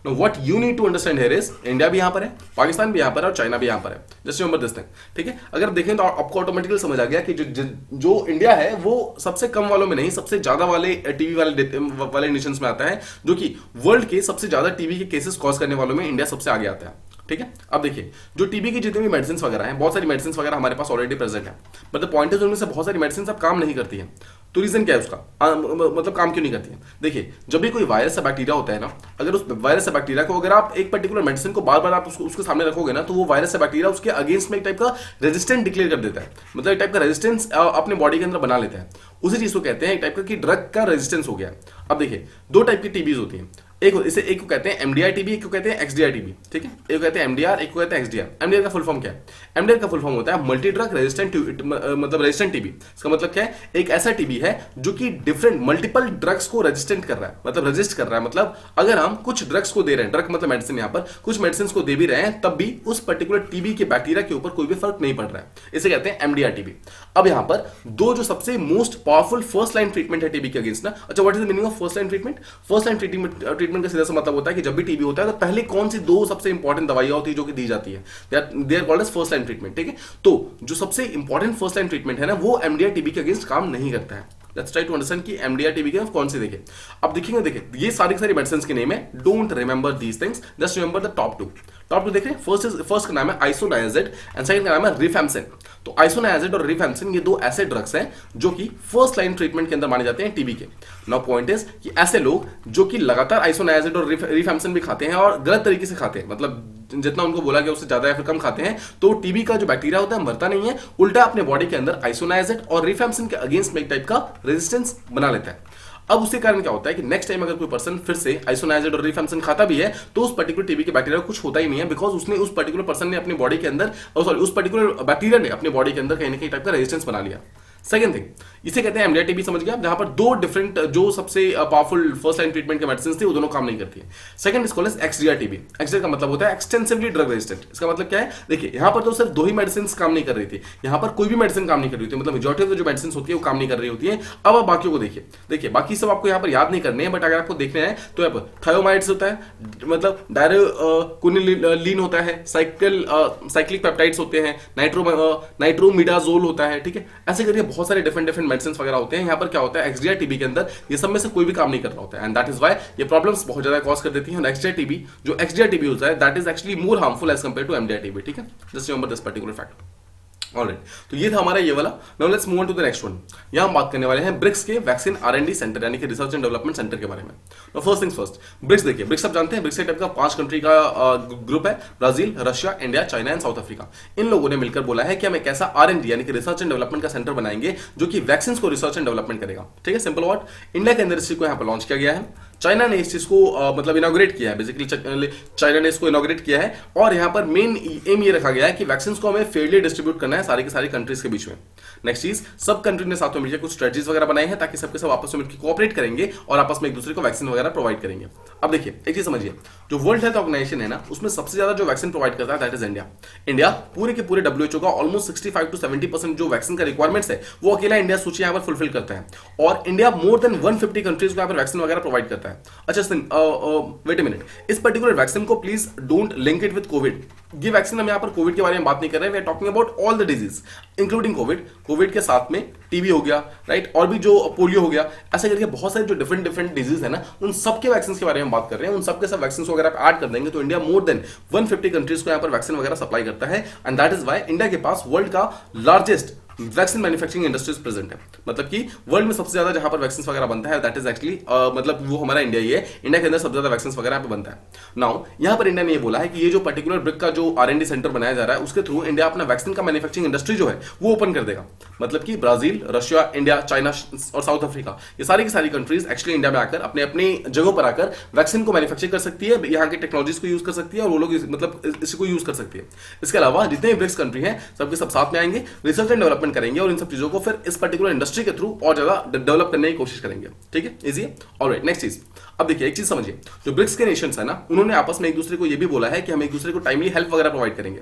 Now what you need to understand here is India भी यहां पर है, पाकिस्तान भी यहां पर है और चाइना भी यहां पर है। जस्ट रिमेंबर दिस थिंग, ठीक है? अगर देखें तो आपको ऑटोमेटिकली समझ आ गया कि जो इंडिया है वो सबसे कम वालों में नहीं, सबसे ज्यादा वाले टीबी वाले नेशंस में आता है, जो कि वर्ल्ड के सबसे ज्यादा टीबी के केसेस कॉज करने वालों में इंडिया सबसे आगे आता है। ठीक है? अब देखिए जो टीबी की जितनी भी मेडिसिन वगैरह हैं, बहुत सारी मेडिसिन वगैरह हमारे पास ऑलरेडी प्रेजेंट है, बट द पॉइंट इज उनमें से बहुत सारी मेडिसिन अब काम नहीं करती है। तो रीजन क्या है उसका? मतलब काम क्यों नहीं करती है? देखिए जब भी कोई वायरस या बैक्टीरिया होता है ना, अगर उस वायरस या बैक्टीरिया को अगर आप एक पर्टिकुलर मेडिसिन को बार बार आप उसके सामने रखोगे ना, तो वो वायरस या बैक्टीरिया उसके अगेंस्ट में एक टाइप का रेजिस्टेंट डिक्लेयर कर देता है, मतलब एक टाइप का रेजिस्टेंस अपने बॉडी के अंदर बना लेता है। उसी चीज को कहते हैं एक टाइप का कि ड्रग का रेजिस्टेंस हो गया। अब देखिए दो टाइप की टीबीज होती हैं, एक को कहते हैं एमडीआर टीबी, एक को कहते हैं एक्सडीआर टीबी। ठीक है? एक को कहते हैं एमडीआर, एक को कहते हैं एक्सडीआर। एमडीआर का फुल फॉर्म क्या है? एमडीआर का फुल फॉर्म होता है मल्टी ड्रग रेजिस्टेंट, मतलब रेजिस्टेंट टीबी। इसका मतलब क्या है? एक ऐसा टीबी है जो कि डिफरेंट मल्टीपल ड्रग्स को रेजिस्टेंट कर रहा है, मतलब रेजिस्ट कर रहा है। मतलब अगर हम कुछ ड्रग्स को दे रहे हैं, ड्रग मतलब मेडिसिन, यहाँ पर कुछ मेडिसिन को दे भी रहे हैं, तब भी उस पर्टिकुलर टीबी के बैक्टीरिया के ऊपर कोई भी फर्क नहीं पड़ रहा है। इसे कहते हैं एमडीआर टीबी। अब यहाँ पर दो जो सबसे most powerful first line treatment है टीबी के अगेंस्ट ना। अच्छा, what is the meaning of first line treatment? First line treatment का सीधा सा मतलब होता है कि जब भी टीबी होता है तो पहले कौन सी दो सबसे इंपॉर्टेंट दवाइयां होती है जो कि दी जाती है, they are called as first line treatment. ठीक है? तो जो सबसे इंपॉर्टेंट फर्स्ट लाइन ट्रीटमेंट है ना, वो एमडीआर टीबी के अगेंस्ट काम नहीं करता है। लेट्स ट्राई टू अंडरस्टैंड कि एमडीआर टीबी के कौन से देखें। अब देखेंगे, देखिए ये सारी मेडिसिन के नेम है, don't remember these things, just remember the top two देख रहे हैं। फर्स्ट का नाम है आइसोनायाजिड एंड सेकंड का नाम है रिफैम्सिन। तो आइसोनायाजिड और रिफैम्सिन ये दो ऐसे ड्रग्स हैं जो कि फर्स्ट लाइन ट्रीटमेंट के अंदर माने जाते हैं टीबी के। नाउ पॉइंट इज कि ऐसे लोग जो कि लगातार आइसोनायाजिड और रिफैम्सिन भी खाते हैं और गलत तरीके से खाते हैं, मतलब जितना उनको बोला गया उससे ज्यादा या फिर कम खाते हैं, तो टीबी का जो बैक्टीरिया होता है मरता नहीं है, उल्टा अपने बॉडी के अंदर आइसोनायाजिड और रिफैम्सिन के अगेंस्ट में एक टाइप का रेजिस्टेंस बना लेता है। अब उसके कारण क्या होता है कि नेक्स्ट टाइम अगर कोई पर्सन फिर से आइसोनायाजिड और रिफैम्सिन खाता भी है तो उस पर्टिकुलर टीबी के बैक्टीरिया को कुछ होता ही नहीं है, बिकॉज उसने उस पर्टिकुलर पर्सन ने अपनी बॉडी के अंदर, सॉरी उस पर्टिकुलर बैक्टीरिया ने अपने बॉडी के अंदर कहीं ना कहीं टाइप का रेजिस्टेंस बना लिया। सेकंड थिंग, इसे कहते हैं एमडीआर टीबी, समझ गया? जहां पर दो डिफरेंट जो सबसे पावरफुल फर्स्ट लाइन ट्रीटमेंट के मेडिसिन थी वो दोनों काम नहीं करती है। Second is called as XDR TB. XDR का मतलब होता है एक्सटेंसिवली ड्रग रेजिस्टेंट। इसका मतलब क्या है? देखिए यहां पर तो सिर्फ दो ही मेडिसिन काम नहीं कर रही थी, यहां पर कोई भी मेडिसिन काम नहीं कर रही थी, मतलब मेजॉरिटी ऑफ जो मेडिसिन होती है वो काम नहीं कर रही होती है। अब आप बाकियों को देखिए बाकी सब आपको यहाँ पर याद नहीं करने हैं, बट अगर आपको देखना है तो यहाँ पर थायोमाइड्स होता है, मतलब डायरोक्विनिलीन होता है, साइक्लिक पेप्टाइड्स होते हैं, नाइट्रोमिडाजोल होता है। ठीक है? ऐसे करके बहुत सारे डिफरेंट मेडिसिन वगैरह होते हैं। यहाँ पर क्या होता है? एक्सडीआर टीबी के अंदर ये सब में से कोई भी काम नहीं कर रहा होता है, एंड दैट इज व्हाई ये प्रॉब्लम्स बहुत ज्यादा कॉज कर देती हैं। एक्सडीआर टीबी होता है that is actually more harmful as compared to MDR TB. ठीक है? Just remember this particular fact. Alright, तो ये था हमारा ये वाला। Now let's move on to the next one. यहां हम बात करने वाले हैं ब्रिक्स के वैक्सीन आर&डी सेंटर यानी कि रिसर्च एंड डेवलपमेंट सेंटर के बारे में। Now first things first, BRICS देखिए, ब्रिक्स आप जानते हैं ब्रिक्स टाइप का 5 कंट्री का ग्रुप है, Brazil, Russia, India, China and South Africa. इन लोगों ने मिलकर बोला है कि हम एक ऐसा आर&डी यानी कि रिसर्च एंड डेवलपमेंट का सेंटर बनाएंगे जो कि वैक्सीन को रिसर्च एंड डेवलपमेंट करेगा। ठीक है? सिंपल वर्ड, इंडिया के अंदर इस चीज को यहाँ पर लॉन्च किया गया है, चाइना ने इस चीज को मतलब इनॉग्रेट किया है, बेसिकली चाइना ने इसको इनॉग्रेट किया है, और यहाँ पर मेन एम ये रखा गया है कि वैक्सीन को हमें फेयरली डिस्ट्रीब्यूट करना है सारी के सारी कंट्रीज के बीच में। नेक्स्ट चीज, सब कंट्री ने साथ में मिलकर कुछ स्ट्रेटजीज वगैरह बनाई है ताकि सबके सब आपस में मिलकर कोऑपरेट करेंगे और आपस में एक दूसरे को वैक्सीन वगैरह प्रोवाइड करेंगे। अब देखिए एक चीज समझिए, जो वर्ल्ड हेल्थ ऑर्गेनाइजेशन है ना, उसमें सबसे ज्यादा जो वैक्सीन प्रोवाइड करता है दैट इज इंडिया। इंडिया पूरे के पूरे WHO का ऑलमोस्ट 65 to 70% जो वैक्सीन का रिक्वायरमेंट्स है वो अकेला इंडिया सोचिए यहाँ पर फुलफिल करता है, और इंडिया मोर देन 150 कंट्रीज को यहाँ पर वैक्सीन वगैरह प्रोवाइड करता है। अच्छा वेट अ मिनट, इस पर्टिकुलर वैक्सीन को please don't link it with Covid. ये वैक्सीन हम यहाँ पर कोविड के बारे में बात नहीं कर रहे हैं, we are talking about all the disease including COVID के साथ में टीबी हो गया, राइट, और भी जो पोलियो हो गया, ऐसे करके बहुत सारे जो डिफरेंट डिजीज है ना, उन सबके वैक्सीन के बारे में बात कर रहे हैं। उन सबके सब वैक्सीन वगैरह ऐड कर देंगे तो इंडिया मोर देन 150 कंट्रीज को यहाँ पर वैक्सीन वगैरह सप्लाई करता है, and that is why India के पास वर्ल्ड का largest vaccine manufacturing industries present है, मतलब कि वर्ल्ड में सबसे ज्यादा जहां पर वैक्सीन वगैरह बनता है दैट इज एक्चुअली मतलब वो हमारा इंडिया ही है। इंडिया के अंदर सबसे ज्यादा वैक्सीन वगैरह यहाँ पे बनता है। नाउ यहाँ पर इंडिया ने ये बोला है कि ये जो पर्टिकुलर ब्रिक का जो R&D सेंटर बनाया जा रहा है उसके थ्रू इंडिया अपना वैक्सीन का मैन्युफैक्चरिंग इंडस्ट्री जो है वो ओपन कर देगा। मतलब कि ब्राजील, रशिया, इंडिया, चाइना और साउथ अफ्रीका, ये सारी की सारी कंट्रीज एक्चुअली इंडिया में आकर अपने अपनी जगहों पर आकर वैक्सीन को मैन्युफैक्चर कर सकती है, यहाँ की टेक्नोलॉजीज को यूज कर सकती है और वो लोग मतलब इसी को यूज कर सकती है। इसके अलावा जितने भी ब्रिक्स कंट्री हैं सबके सब साथ में आएंगे, रिसर्च एंड डेवलपमेंट करेंगे और इन सब चीजों को फिर इस पर्टिकुलर इंडस्ट्री के थ्रू और ज्यादा डेवलप करने की कोशिश करेंगे। ठीक है, इजी है। ऑलराइट, नेक्स्ट चीज। अब देखिए एक चीज समझिए, जो ब्रिक्स के नेशंस है ना, उन्होंने आपस में एक दूसरे को ये भी बोला है कि हम एक दूसरे को टाइमली हेल्प वगैरह प्रोवाइड करेंगे।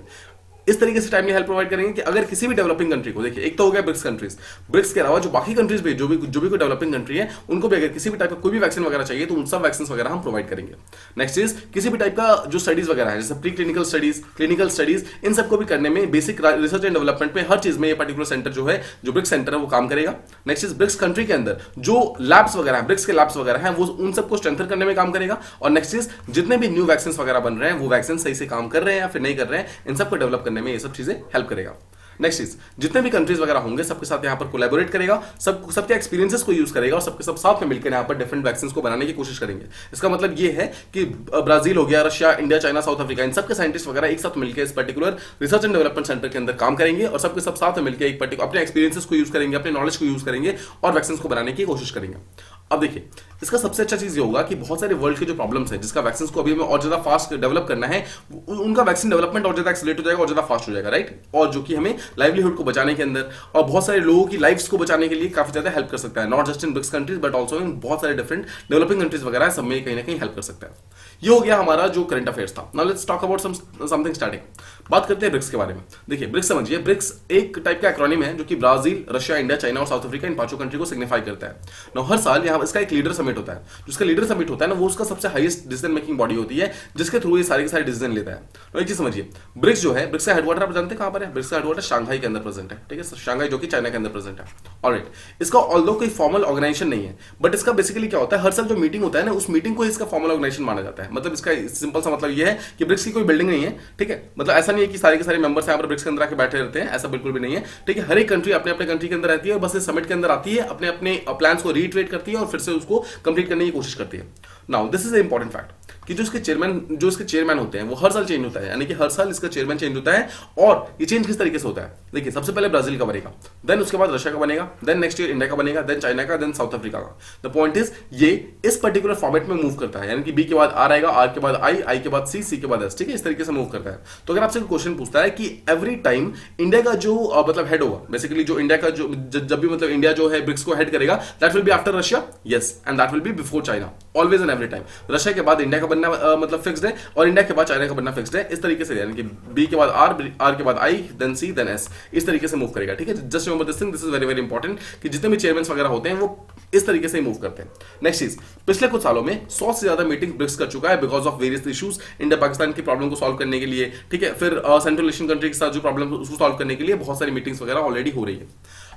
इस तरीके से टाइमली हेल्प प्रोवाइड करेंगे कि अगर किसी भी डेवलपिंग कंट्री को, देखिए एक तो हो गया ब्रिक्स कंट्रीज, ब्रिक्स के अलावा जो बाकी कंट्रीज भी जो भी कोई डेवलपिंग कंट्री है उनको भी अगर किसी भी टाइप का कोई भी वैक्सीन वगैरह चाहिए तो उन सब वैक्सीन वगैरह हम प्रोवाइड करेंगे। नेक्स्ट चीज, किसी भी टाइप का जो स्टडीज वगैरह है जैसे pre clinical studies, clinical studies, इन सबको भी करने में, बेसिक रिसर्च एंड डेवलपमेंट में, हर चीज में ये पर्टिकुलर सेंटर जो है, जो ब्रिक्स सेंटर है वो काम करेगा। नेक्स्ट चीज, ब्रिक्स कंट्री के अंदर जो लैब्स वगैरह है, ब्रिक्स के लैब्स वगैरह हैं, वो उन सबको स्ट्रेंथन करने में काम करेगा। और नेक्स्ट चीज, जितने भी न्यू वैक्सीन वगैरह बन रहे हैं वो वैक्सीन सही से काम कर रहे हैं या फिर नहीं कर रहे हैं, इन सबको डेवलप करने में ये सब चीजें हेल्प करेगा। नेक्स्ट चीज, जितने भी कंट्रीज वगैरह होंगे सबके साथ यहाँ पर कोलैबोरेट करेगा, सबके एक्सपीरियंसेस को यूज करेगा और सबके सब साथ में मिलकर यहाँ पर डिफरेंट वैक्सीन को बनाने की कोशिश करेंगे। इसका मतलब ये है कि ब्राजील हो गया, Russia, India, China, South Africa, इन सबके साइंटिस्ट वगैरह एक साथ मिलकर इस particular research and development centre के अंदर काम करेंगे और सबके सब साथ में मिलकर एक पर्टिकुलर अपने एक्सपीरियंसेस को यूज करेंगे, अपने नॉलेज को यूज करेंगे और वैक्सीन को बनाने की कोशिश करेंगे। अब देखिए इसका सबसे अच्छा चीज ये होगा कि बहुत सारे वर्ल्ड के जो प्रॉब्लम्स है जिसका वैक्सीन को अभी हमें और ज्यादा फास्ट डेवलप करना है, उनका वैक्सीन डेवलपमेंट और ज्यादा एक्सीलरेट हो जाएगा और ज्यादा फास्ट हो जाएगा, राइट। और जो कि हमें लाइवलीहुड को बचाने के अंदर और बहुत सारे लोगों की लाइफ्स को बचाने के लिए काफी ज्यादा हेल्प कर सकता है, not just in BRICS countries but also in बहुत सारे डिफरेंट डेवलपिंग कंट्रीज वगैरह सब में कहीं ना कहीं हेल्प कर सकता है। ये हो गया हमारा जो करंट अफेयर्स था। Now let's talk about something starting. बात करते हैं ब्रिक्स के बारे में। देखिए ब्रिक्स समझिए, ब्रिक्स एक टाइप का एक्रोनिम है जो कि ब्राजील, रशिया, इंडिया, चाइना और साउथ अफ्रीका, इन पांचों कंट्री को सिग्निफाई करता है। नाउ हर साल यहाँ इसका एक लीडर समिट होता है। जिसका लीडर समिट होता है ना, वो उसका सबसे हाईएस्ट डिसीजन मेकिंग बॉडी होती है जिसके थ्रू ये सारे के सारे डिसीजन लेता है। तो एक चीज समझिए, ब्रिक्स जो है, ब्रिक्स का हेडक्वार्टर आप जानते हैं कहां पर है? ब्रिक्स का हेडक्वार्टर शंघाई के अंदर प्रेजेंट है, ठीक है, शंघाई जो कि चाइना के अंदर प्रेजेंट है। ऑलराइट, इसका ऑल्दो कोई फॉर्मल ऑर्गेनाइजेशन नहीं है, बट इसका बेसिकली क्या होता है, हर साल जो मीटिंग होता है ना, उस मीटिंग को इसका फॉर्मल ऑर्गेनाइजेशन माना जाता है। मतलब इसका सिंपल सा मतलब ये है कि ब्रिक्स की कोई बिल्डिंग नहीं है, ठीक है, मतलब ऐसा नहीं है कि सारे के सारे मेंबर्स यहाँ पर ब्रिक्स के अंदर आके बैठे रहते हैं, ऐसा बिल्कुल भी नहीं है, ठीक है। हर एक कंट्री अपने अपने कंट्री के अंदर रहती है और बस इस समिट के अंदर आती है, अपने अपने प्लान्स को रीट्रेट करती है और फिर से उसको कंप्लीट करने की कोशिश करती है। Now this is important fact कि जो इसके चेयरमैन होते हैं वो हर साल चेंज होता है, यानी कि हर साल इसका चेयरमैन चेंज होता है। और ये चेंज किस तरीके से होता है, देखिए सबसे पहले ब्राजील का बनेगा, देन उसके बाद रशिया का बनेगा, देन नेक्स्ट ईयर इंडिया का बनेगा, देन चाइना का, देन साउथ अफ्रीका का। द पॉइंट इज ये इस पर्टिकुलर फॉर्मेट में मूव करता है, यानी कि बी के बाद आर आएगा, आर के बाद आई, आई के बाद सी के बाद एस, ठीक है, इस तरीके से मूव करता है। तो अगर आपसे क्वेश्चन पूछता है कि एवरी टाइम इंडिया का जो मतलब हेड होगा, बेसिकली जो इंडिया का जो जब भी मतलब इंडिया जो है ब्रिक्स को हेड करेगा, that will be after Russia, yes, and that will be before China, always and every time. Russia के बाद इंडिया का बनना मतलब फिक्स्ड है और इंडिया के बाद चाइना का बनना फिक्स्ड है, इस तरीके से, यानी कि बी के बाद आर, आर के बाद आई, देन सी, देन एस, इस तरीके से मूव करेगा, ठीक है। Just remember this thing, this is very very important कि जितने भी चेयरमैन वगैरह होते हैं वो इस तरीके से मूव करते हैं। नेक्स्ट चीज, पिछले कुछ सालों में 100 से ज्यादा मीटिंग ब्रिक्स कर चुका है because of various issues, India Pakistan की प्रॉब्लम को सॉल्व करने के लिए, ठीक है, फिर सेंट्रल एशियन कंट्री के साथ जो प्रॉब्लम उसको सॉल्व करने के लिए बहुत सारी मीटिंग्स वगैरह ऑलरेडी हो रही है।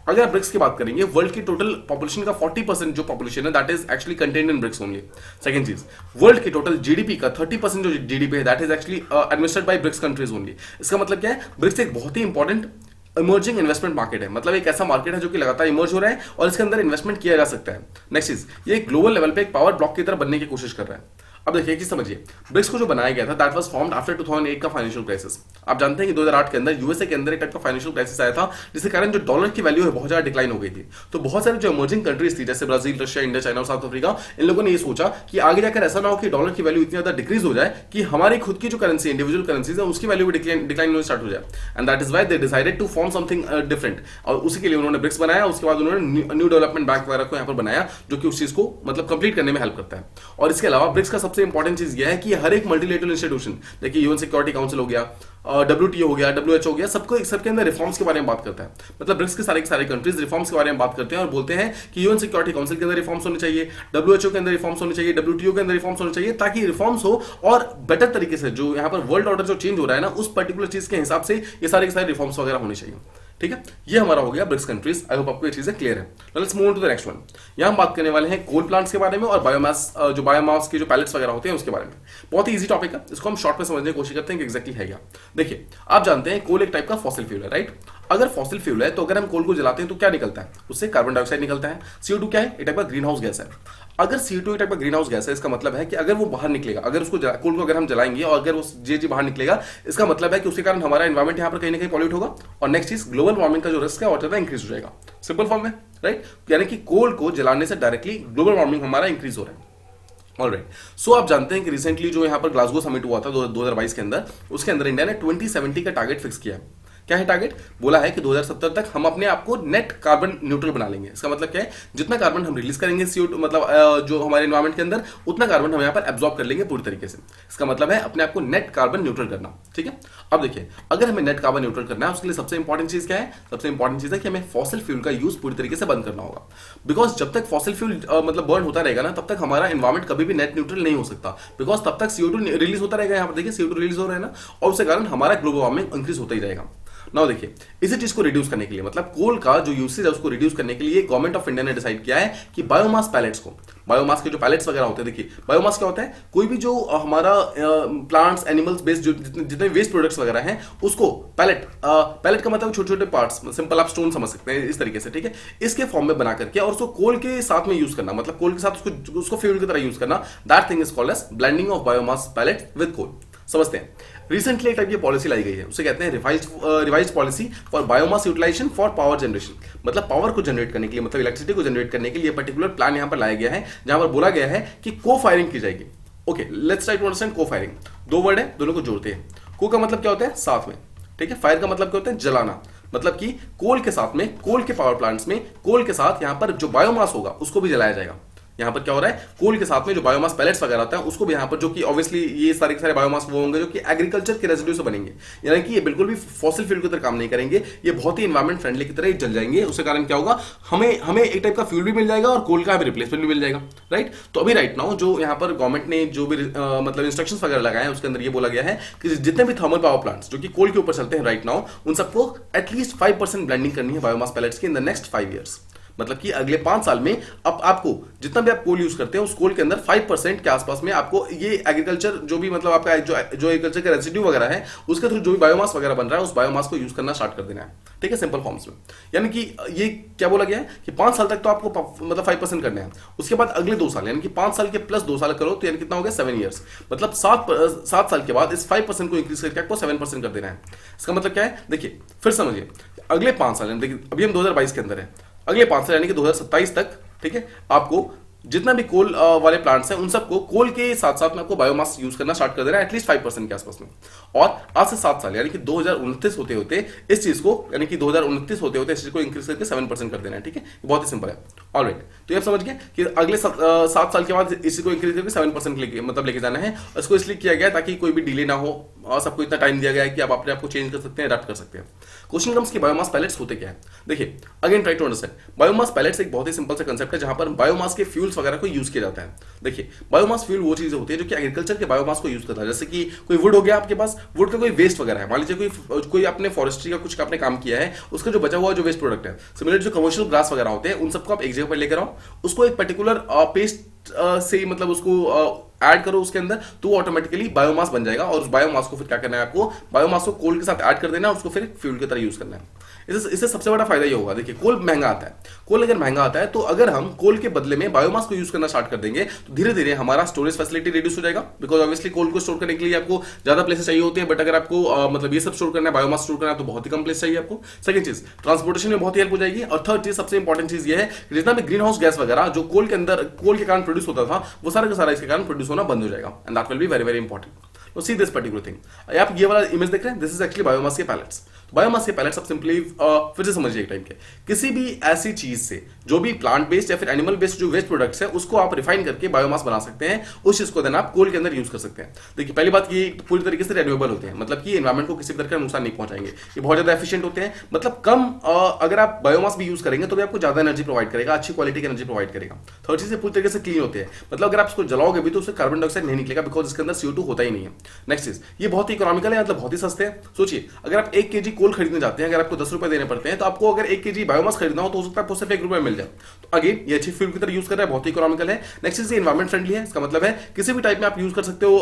अगर आप ब्रिक्स की बात करेंगे, वर्ल्ड की टोटल पॉपुलेशन का 40% जो पॉपुलेशन है that is actually contained in BRICS only. Second चीज, वर्ल्ड की टोटल जीडीपी का 30% जो जीडीपी है that is actually administered by BRICS countries only. इसका मतलब क्या है, ब्रिक्स एक बहुत ही इंपॉर्टेंट इमर्जिंग इन्वेस्टमेंट मार्केट है, मतलब एक ऐसा मार्केट है जो कि लगातार इमर्ज हो रहा है और इसके अंदर इन्वेस्टमेंट किया जा सकता है। नेक्स्ट चीज, ये एक ग्लोबल लेवल पे एक पावर ब्लॉक की तरह बनने की कोशिश कर रहा है। अब देखिए कि समझिए, ब्रिक्स को जो बनाया गया था दैट वाज फॉर्म्ड आफ्टर 2008 का फाइनेंशियल क्राइसिस। आप जानते हैं कि 2008 के अंदर यूएसए के अंदर एक टाइप का फाइनेंशियल क्राइसिस आया था जिसके कारण जो डॉलर की वैल्यू है बहुत ज्यादा डिक्लाइन हो गई थी। तो बहुत सारे जो इमर्जिंग कंट्रीज थी जैसे ब्राजील, रशिया, इंडिया, चाइना और साउथ अफ्रीका, इन लोगों ने ये सोचा कि आगे जाकर ऐसा ना हो कि डॉलर की वैल्यू इतनी ज्यादा डिक्रीज हो जाए कि हमारी खुद की जो करेंसी इंडिविजुअल करेंसीज है उसकी वैल्यू भी डिक्लाइन होना स्टार्ट हो जाए, and that is why they decided to form something different. और उसी के लिए उन्होंने ब्रिक्स बनाया, उसके बाद उन्होंने न्यू डेवलपमेंट बैंक वगैरह को यहाँ पर बनाया जो कि उस चीज को मतलब कंप्लीट करने में हेल्प करता है। और इसके अलावा ब्रिक्स का सबसे इंपॉर्टेंट चीज यह है कि हर एक मल्टीलेटरल इंस्टीट्यूशन, देखिए यूएन सिक्योरिटी काउंसिल हो गया, WTO हो गया, WHO हो गया, सबके अंदर रिफॉर्म्स के बारे में बात करता है। मतलब ब्रिक्स के सारे कंट्रीज रिफॉर्म्स के बारे में बात करते हैं और बोलते हैं कि यूएन सिक्योरिटी काउंसिल के अंदर रिफॉर्म्स होने चाहिए, WHO के अंदर रिफॉर्म्स होने चाहिए, WTO के अंदर रिफॉर्म्स होने चाहिए, ताकि रिफॉर्म्स हो और बेटर तरीके से जो यहाँ पर वर्ल्ड ऑर्डर जो चेंज हो रहा है ना, उस पर्टिकुलर चीज के हिसाब से ये सारे के सारे रिफॉर्म्स वगैरह होने चाहिए, ठीक है। ये हमारा हो गया ब्रिक्स कंट्रीज। आई होप आपको ये चीजें क्लियर है। Let's move on to the next one. यहां हम बात करने वाले हैं कोल प्लांट्स के बारे में और बायोमास के जो पैलेट्स वगैरह होते हैं उसके बारे में। बहुत ही इजी टॉपिक है, इसको हम शॉर्ट में समझने की कोशिश करते हैं कि एग्जैक्टली है क्या। देखिए आप जानते हैं कोल एक टाइप का फॉसिल फ्यूल है, राइट। अगर फॉसिल फ्यूल है तो अगर हम कोल को जलाते हैं तो क्या निकलता है, उससे कार्बन डाइऑक्साइड निकलता है। CO2 क्या है, एक टाइप का ग्रीन हाउस गैस है। अगर CO2 एक टाइप का ग्रीन हाउस गैस है, इसका मतलब है कि अगर वो बाहर निकलेगा, अगर उसको कोल को अगर हम जलाएंगे और अगर वो जे बाहर निकलेगा, इसका मतलब है कि उसके कारण हमारा एनवायरमेंट यहाँ पर कहीं ना कहीं पॉल्यूट होगा, और नेक्स्ट चीज ग्लोबल वार्मिंग का जो रिस्क है और ज्यादा इंक्रीज हो जाएगा। सिंपल फॉर्म में, राइट, यानी कि कोल को जलाने से डायरेक्टली ग्लोबल वार्मिंग हमारा इंक्रीज हो रहा है। ऑलराइट, सो आप जानते हैं कि रिसेंटली जो यहाँ पर ग्लासगो समिट हुआ था 2022 के अंदर, उसके अंदर इंडिया ने 2070 का टारगेट फिक्स किया है। क्या है टारगेट, बोला है कि 2070 तक हम अपने आप को नेट कार्बन न्यूट्रल बना लेंगे। इसका मतलब क्या है, जितना कार्बन हम रिलीज करेंगे CO2 मतलब जो हमारे एनवायरमेंट के अंदर, उतना कार्बन हम यहाँ पर एब्जॉर्ब कर लेंगे पूरी तरीके से। इसका मतलब है अपने आप को नेट कार्बन न्यूट्रल करना। ठीक है, अब देखिए, अगर हमें नेट कार्बन न्यूट्रल करना है, उसके लिए सबसे इंपॉर्टेंट चीज क्या है, सबसे इंपॉर्टेंट चीज है कि हमें फॉसिल फ्यूल का यूज पूरी तरीके से बंद करना होगा। बिकॉज जब तक फॉसिल फ्यूल मतलब बर्न होता रहेगा ना, तब तक हमारा एनवायरमेंट कभी भी नेट न्यूट्रल नहीं हो सकता। बिकॉज तब तक CO2 रिलीज होता रहेगा, यहाँ पर देखिए CO2 रिलीज हो रहा है ना, और उसके कारण हमारा ग्लोबल वार्मिंग इंक्रीज होता ही रहेगा। नाउ देखिए, इसी चीज को रिड्यूस करने के लिए, मतलब कोल का जो यूसेज है उसको रिड्यूस करने के लिए गवर्नमेंट ऑफ इंडिया ने डिसाइड किया है कि बायोमास पैलेट्स को, बायोमास के जो पैलेट्स वगैरह होते हैं, देखिए बायोमास क्या होता है, कोई भी जो हमारा प्लांट्स एनिमल्स बेस्ड जो जितने वेस्ट प्रोडक्ट्स वगैरह हैं, उसको पैलेट का मतलब छोटे छोटे पार्ट्स, सिंपल आप स्टोन समझ सकते हैं इस तरीके से। ठीक है, इसके फॉर्म में बना करके और उसको कोल के साथ में यूज करना, मतलब कोल के साथ उसको फ्यूल की तरह यूज करना, that thing is called as blending of biomass pellet with coal. समझते हैं, रिसेंटली एक टाइप की पॉलिसी लाई गई है, उसे कहते हैं revised policy for biomass utilisation for power generation. मतलब पावर को जनरेट करने के लिए, मतलब इलेक्ट्रिसिटी को जनरेट करने के लिए पर्टिकुलर प्लान यहां पर लाया गया है, जहां पर बोला गया है कि को फायरिंग की जाएगी। Okay, let's try to understand co firing. दो वर्ड है, दोनों को जोड़ते हैं। को का मतलब क्या होता है, साथ में। ठीक है, फायर का मतलब क्या होता है, जलाना। मतलब कि कोल के साथ में, कोल के पावर प्लांट्स में कोल के साथ यहां पर जो बायोमास होगा उसको भी जलाया जाएगा। यहाँ पर क्या हो रहा है, कोल के साथ में जो बायोमास पैलेट्स वगैरह आता है उसको भी यहाँ पर, जो कि ऑब्वियसली ये सारे के सारे बायोमास वो होंगे जो कि एग्रीकल्चर के रेजिड्यू से बनेंगे, यानी कि ये बिल्कुल भी फॉसिल फ्यूल की तरह काम नहीं करेंगे, ये बहुत ही एनवायरमेंट फ्रेंडली की तरह ही जल जाएंगे। उसके कारण क्या होगा, हमें एक टाइप का फ्यूल भी मिल जाएगा और कोल का भी रिप्लेसमेंट भी मिल जाएगा। राइट, तो अभी राइट नाउ जो यहाँ पर गवर्नमेंट ने जो भी मतलब इंस्ट्रक्शंस वगैरह लगाए हैं, उसके अंदर ये बोला गया है कि जितने भी थर्मल पावर प्लांट्स जो कि कोल के ऊपर चलते हैं राइट नाउ, उन सबको एटलीस्ट 5% ब्लेंडिंग करनी है बायोमास पैलेट्स की इन द नेक्स्ट 5 ईयर्स। मतलब कि अगले 5 साल में अब आपको जितना भी आप कोल यूज करते हैं, उस कोल के अंदर 5% के आसपास में आपको ये एग्रीकल्चर जो भी मतलब आपका जो एग्रीकल्चर का रेसिड्यू वगैरह है, उसके थ्रू जो भी बायोमास वगैरह बन रहा है, उस बायोमास को यूज करना स्टार्ट कर देना है। ठीक है, सिंपल फॉर्म्स में, यानी कि ये क्या बोला गया है कि 5 साल तक तो आपको मतलब 5% करना है। उसके बाद अगले 2 साल, यानी कि 5 साल के प्लस 2 साल करो तो यानी कितना हो गया, 7 ईयर्स। मतलब 7 साल के बाद इस 5% को इंक्रीज करके आपको 7% कर देना है। इसका मतलब क्या है, देखिए फिर समझिए, अगले 5 साल, देखिए अभी हम 2022 के अंदर है, अगले 5 साल यानी कि 2027 तक, ठीक है, आपको जितना भी कोल वाले प्लांट्स हैं उन सबको कोल के साथ साथ में आपको बायोमास यूज करना स्टार्ट कर देना है एटलीस्ट 5% के आसपास में। और आज से 7 साल यानी कि 2029 होते होते इस चीज को, यानी कि 2029 होते होते इस चीज को इंक्रीज करके 7% कर देना है। ठीक है, बहुत ही सिंपल है। ऑलराइट, तो ये आप समझ गए कि अगले 7 साल के बाद इसी को इंक्रीज करके 7% लेके जाना है। इसको इसलिए किया गया ताकि कोई भी डिले ना हो, और सबको इतना टाइम दिया गया है कि आप अपने आप को चेंज कर सकते हैं, अडॉप्ट कर सकते हैं। क्वेश्चन कम्स कि बायोमास पैलेट्स होते क्या है। देखिए again try to understand, biomass pellets एक बहुत ही सिंपल सा कंसेप्ट है जहां पर बायोमास के फ्यूल्स वगैरह को यूज किया जाता है। देखिए बायोमास फ्यूल वो चीजें होती है जो कि एग्रीकल्चर के बायोमास को यूज करता है। जैसे कि कोई वुड हो गया आपके पास, वुड का कोई वेस्ट वगैरह है, मान लीजिए कोई आपने फॉरेस्ट्री का कुछ आपने काम किया है, उसका जो बचा हुआ जो वेस्ट प्रोडक्ट है, सिमिलर जो कमर्शियल ग्रास वगैरह होते हैं, उन सबको आप एक जगह पर लेकर आओ, उसको एक पर्टिकुलर पेस्ट से मतलब उसको ऐड करो उसके अंदर, तो ऑटोमेटिकली बायोमास बन जाएगा। और उस बायोमास को फिर क्या करना है, आपको बायोमास को कोल के साथ ऐड कर देना है, उसको फिर फ्यूल की तरह यूज करना है। इससे सबसे बड़ा फायदा ये होगा, देखिए कोल महंगा आता है, कोल अगर महंगा आता है तो अगर हम कोल के बदले में बायोमास को यूज करना स्टार्ट कर देंगे तो धीरे धीरे हमारा स्टोरेज फैसिलिटी रिड्यूस हो जाएगा। बिकॉज ऑब्वियसली कोल को स्टोर करने के लिए आपको ज्यादा प्लेसेस चाहिए होते हैं, बट अगर आपको मतलब ये सब स्टोर करना है, बायोमास स्टोर करना है, तो बहुत ही कम प्लेस चाहिए आपको। सेकंड चीज, ट्रांसपोर्टेशन में बहुत ही हेल्प हो जाएगी। और थर्ड चीज, सबसे इंपॉर्टेंट चीज ये है कि जितना भी ग्रीन हाउस गैस वगैरह जो कोल के अंदर कोल के कारण प्रोड्यूस होता था, वो सारा का सारा इसके कारण प्रोड्यूस होना बंद हो जाएगा। And that will be very very important. तो सी दिस पर्टिकुलर थिंग, आप ये वाला इमेज देख रहे हैं, दिस इज एक्चुअली बायोमास के पैलेट्स। बायोमास के पैलेट्स आप सिंपली फिर से समझिए एक टाइम के, किसी भी ऐसी चीज से जो भी प्लांट बेस्ड या फिर एनिमल बेस्ड जो वेस्ट प्रोडक्ट्स है, उसको आप रिफाइन करके बायोमास बना सकते हैं। उस चीज को देना आप कोल के अंदर यूज कर सकते हैं। देखिए पहली बात, ये पूरी तरीके से रिन्यूएबल होते हैं, मतलब कि एनवायरमेंट को किसी भी तरह का नुकसान नहीं पहुंचाएंगे। ये बहुत ज्यादा एफिशिएंट होते हैं, मतलब कम अगर आप बायोमास भी यूज करेंगे तो भी आपको ज्यादा एनर्जी प्रोवाइड करेगा, अच्छी क्वालिटी की एनर्जी प्रोवाइड करेगा। थर्ड चीज, पूरी तरीके से क्लीन होते हैं, मतलब अगर आप इसको जलाओगे भी तो उससे कार्बन डाइऑक्साइड नहीं निकलेगा, बिकॉज इसके अंदर CO2 होता ही नहीं है। नेक्स्ट चीज, ये बहुत ही इकोनॉमिकल है, मतलब बहुत ही सस्ते हैं। सोचिए, अगर आप 1 kg कोल खरीदने जाते हैं, अगर आपको 10 रुपए देने पड़ते हैं, तो आपको अगर 1 kg बायोमास खरीदना हो तो हो सकता है आपको सिर्फ 1 रुपए मिल जाए। तो अगेन ये अच्छी फ्यूल की तरह यूज कर रहा है, बहुत ही इकोनॉमिकल है। नेक्स्ट चीज, एनवायरमेंट फ्रेंडली है। इसका मतलब है किसी भी टाइप में आप यूज कर सकते हो,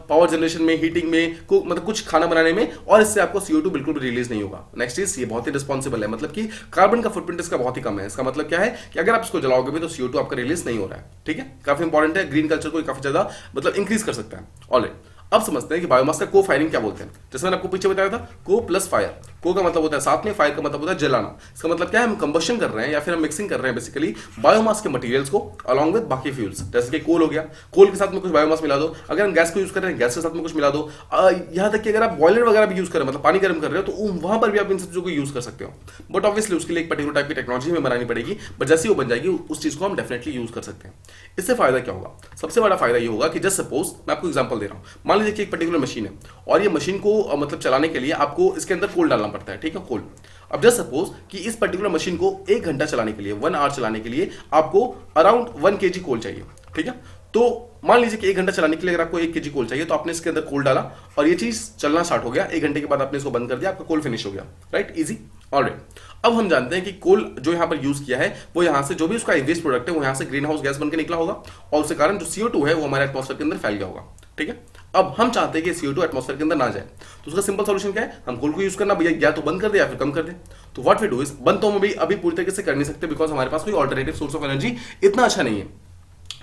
पावर जनरेशन में, हीटिंग में, मतलब कुछ खाना बनाने में, और इससे आपको CO2 बिल्कुल भी रिलीज नहीं होगा। नेक्स्ट चीज, ये बहुत ही रिस्पॉन्सिबल है, मतलब कि कार्बन का फुटप्रिंट इसका बहुत ही कम है। इसका मतलब क्या है कि अगर आप इसको जलाओगे भी तो CO2 आपका रिलीज नहीं हो रहा है। ठीक है, काफी इंपॉर्टेंट है, ग्रीन कल्चर को काफी ज्यादा मतलब इंक्रीज कर सकता है। ऑलराइट, अब समझते हैं कि बायोमास का को फायरिंग क्या बोलते हैं। जैसे मैंने आपको पीछे बताया था, को प्लस फायर। को का मतलब होता है साथ में, फायर का मतलब होता है जलाना। इसका मतलब क्या है, हम कंबशन कर रहे हैं या फिर हम मिक्सिंग कर रहे हैं बेसिकली बायोमास के मटेरियल्स को अलॉन्ग विद बाकी फ्यूल्स। जैसे कि कोल हो गया, कोल के साथ में कुछ बायोमास मिला दो। अगर हम गैस को यूज कर रहे हैं, गैस के साथ में कुछ मिला दो। यहां तक कि अगर आप बॉयलर वगैरह भी यूज कर रहे हैं, मतलब पानी गर्म कर रहे हो, तो वहां पर भी आप इन सब चीजों को यूज कर सकते हो। बट ऑब्वियसली उसके लिए एक पर्टिकुलर टाइप की टेक्नोलॉजी हमें बनानी पड़ेगी, बट जैसे वो बन जाएगी उस चीज को हम डेफिनेटली यूज कर सकते हैं। इससे फायदा क्या होगा? सबसे बड़ा फायदा ये होगा कि जस्ट सपोज मैं आपको एग्जांपल दे रहा हूं, मान लीजिए कि एक पर्टिकुलर मशीन है और ये मशीन को मतलब चलाने के लिए आपको इसके अंदर कोल डालना पड़ता है। ठीक है, कोल। अब जस्ट सपोज कि इस पर्टिकुलर मशीन को 1 घंटा चलाने के लिए, 1 आवर चलाने के लिए आपको अराउंड 1 kg कोल चाहिए। ठीक है, तो मान लीजिए कि 1 घंटा चलाने के लिए अगर आपको 1 kg कोल चाहिए, तो आपने इसके अंदर कोल डाला और ये चीज चलना स्टार्ट हो गया। 1 घंटे के बाद आपने इसको बंद कर दिया, आपका कोल फिनिश हो गया। Right, easy. ऑलराइट, अब हम जानते हैं कि कोल जो यहां पर यूज किया है, वो यहां से जो भी उसका वेस्ट प्रोडक्ट है वो यहां से ग्रीन हाउस गैस बनकर निकला होगा, और उसके कारण जो CO2 है वो हमारे एटमॉस्फेयर के अंदर फैल गया होगा। ठीक है, अब हम चाहते हैं कि CO2 एटमॉस्फेयर के अंदर ना जाए, तो उसका सिंपल सॉल्यूशन क्या है? हम कोल को यूज करना, भैया या तो बंद कर दे या फिर कम कर दे। तो व्हाट वी डू इज, बंद तो हम अभी पूरी तरीके से कर नहीं सकते, बिकॉज हमारे पास कोई ऑल्टरनेटिव सोर्स ऑफ एनर्जी इतना अच्छा नहीं है।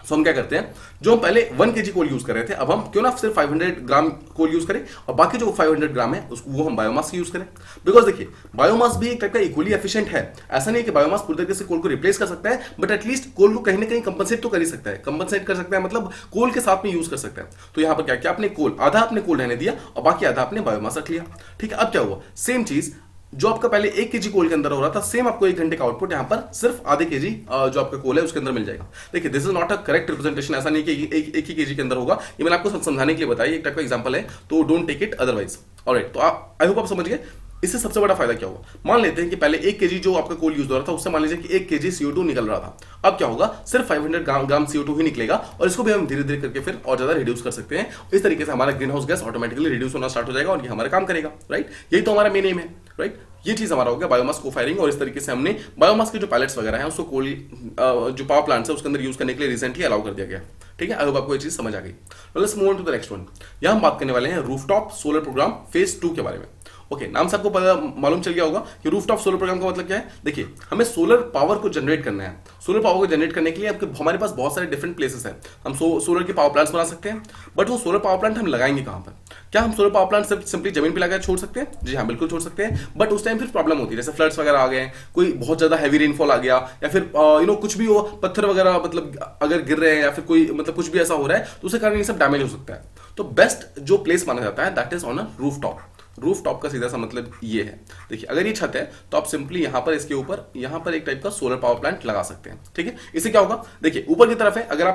तो हम क्या करते हैं, जो हम पहले 1 kg कोल यूज कर रहे थे, अब हम क्यों ना सिर्फ 500 ग्राम कोल यूज करें, और बाकी जो 500 ग्राम है उसको वो हम बायोमास यूज करें। बिकॉज देखिए, बायोमास भी एक टाइप का इक्वली एफिशिएंट है। ऐसा नहीं है कि बायोमास पूरी तरीके से कोल को रिप्लेस कर सकता है, बट एटलीस्ट कोल को कहीं ना कहीं कंपनसेट तो कर ही सकता है। कंपनसेट कर सकता है मतलब कोल के साथ में यूज कर सकता है। तो यहां पर क्या किया आपने, कोल आधा आपने कोल रहने दिया और बाकी आधा आपने बायोमास रख लिया। ठीक है, अब क्या हुआ, सेम चीज जो आपका पहले 1 kg कोल के अंदर हो रहा था, सेम आपको 1 घंटे का आउटपुट यहां पर सिर्फ आधे kg जो आपका कोल है उसके अंदर मिल जाएगा। देखिए, this is not a correct representation, ऐसा नहीं कि एक ही kg के अंदर होगा। ये मैंने आपको समझाने के लिए बताया, एक टाइप का एग्जांपल है, तो don't take it otherwise. Alright, तो आई होप आप समझ गए। इससे सबसे बड़ा फायदा क्या होगा, मान लेते हैं कि पहले 1 kg जो आपका कोल यूज हो रहा था, उससे मान लीजिए कि 1 kg CO2 निकल रहा था। अब क्या होगा, सिर्फ 500 ग्राम CO2 ही निकलेगा, और इसको भी हम धीरे धीरे करके फिर और ज्यादा रिड्यूस कर सकते हैं। इस तरीके से हमारा green house gas automatically reduce होना स्टार्ट हो जाएगा और ये हमारा काम करेगा। राइट, यही तो हमारा मेन एम है। राइट, ये चीज हमारा हो गया बायोमास को फायरिंग, और इस तरीके से हमने बायोमास के जो पैलेट्स वगैरह हैं उसको कोल जो पावर प्लांट्स है उसके अंदर यूज करने के लिए रिसेंटली अलाउ कर दिया गया। ठीक है, आई होप आपको ये चीज समझ आ गई। Let's move on to the next one. यहां हम बात करने वाले हैं रूफटॉप सोलर प्रोग्राम फेज 2 के बारे में। ओके, नाम से आपको पता मालूम चल गया होगा कि रूफटॉप सोलर प्रोग्राम का मतलब क्या है। देखिए, हमें सोलर पावर को जनरेट करना है। सोलर पावर को जनरेट करने के लिए हमारे पास बहुत सारे डिफरेंट प्लेसेस हैं। हम सोलर के पावर प्लांट्स बना सकते हैं, बट वो सोलर पावर प्लांट हम लगाएंगे कहां पर? क्या हम सोलर पावर प्लांट सिर्फ सिंपली जमीन पे लगाकर छोड़ सकते हैं? जी हाँ, बिल्कुल छोड़ सकते हैं, बट उस टाइम फिर प्रॉब्लम होती है, जैसे फ्लड्स वगैरह आ गए, कोई बहुत ज्यादा हैवी रेनफॉल आ गया, या फिर कुछ भी हो, पत्थर वगैरह मतलब अगर गिर रहे हैं या फिर कोई मतलब कुछ भी ऐसा हो रहा है, तो उसके कारण ये सब डैमेज हो सकता है। तो बेस्ट जो प्लेस माना जाता है that is on a rooftop. Rooftop का सीधा सा मतलब ये है, देखिए अगर ये छत है तो आप सिंपली यहां पर इसके ऊपर यहां पर एक टाइप का सोलर पावर प्लांट लगा सकते हैं। ठीक है, इससे क्या होगा, देखिए ऊपर की तरफ है, अगर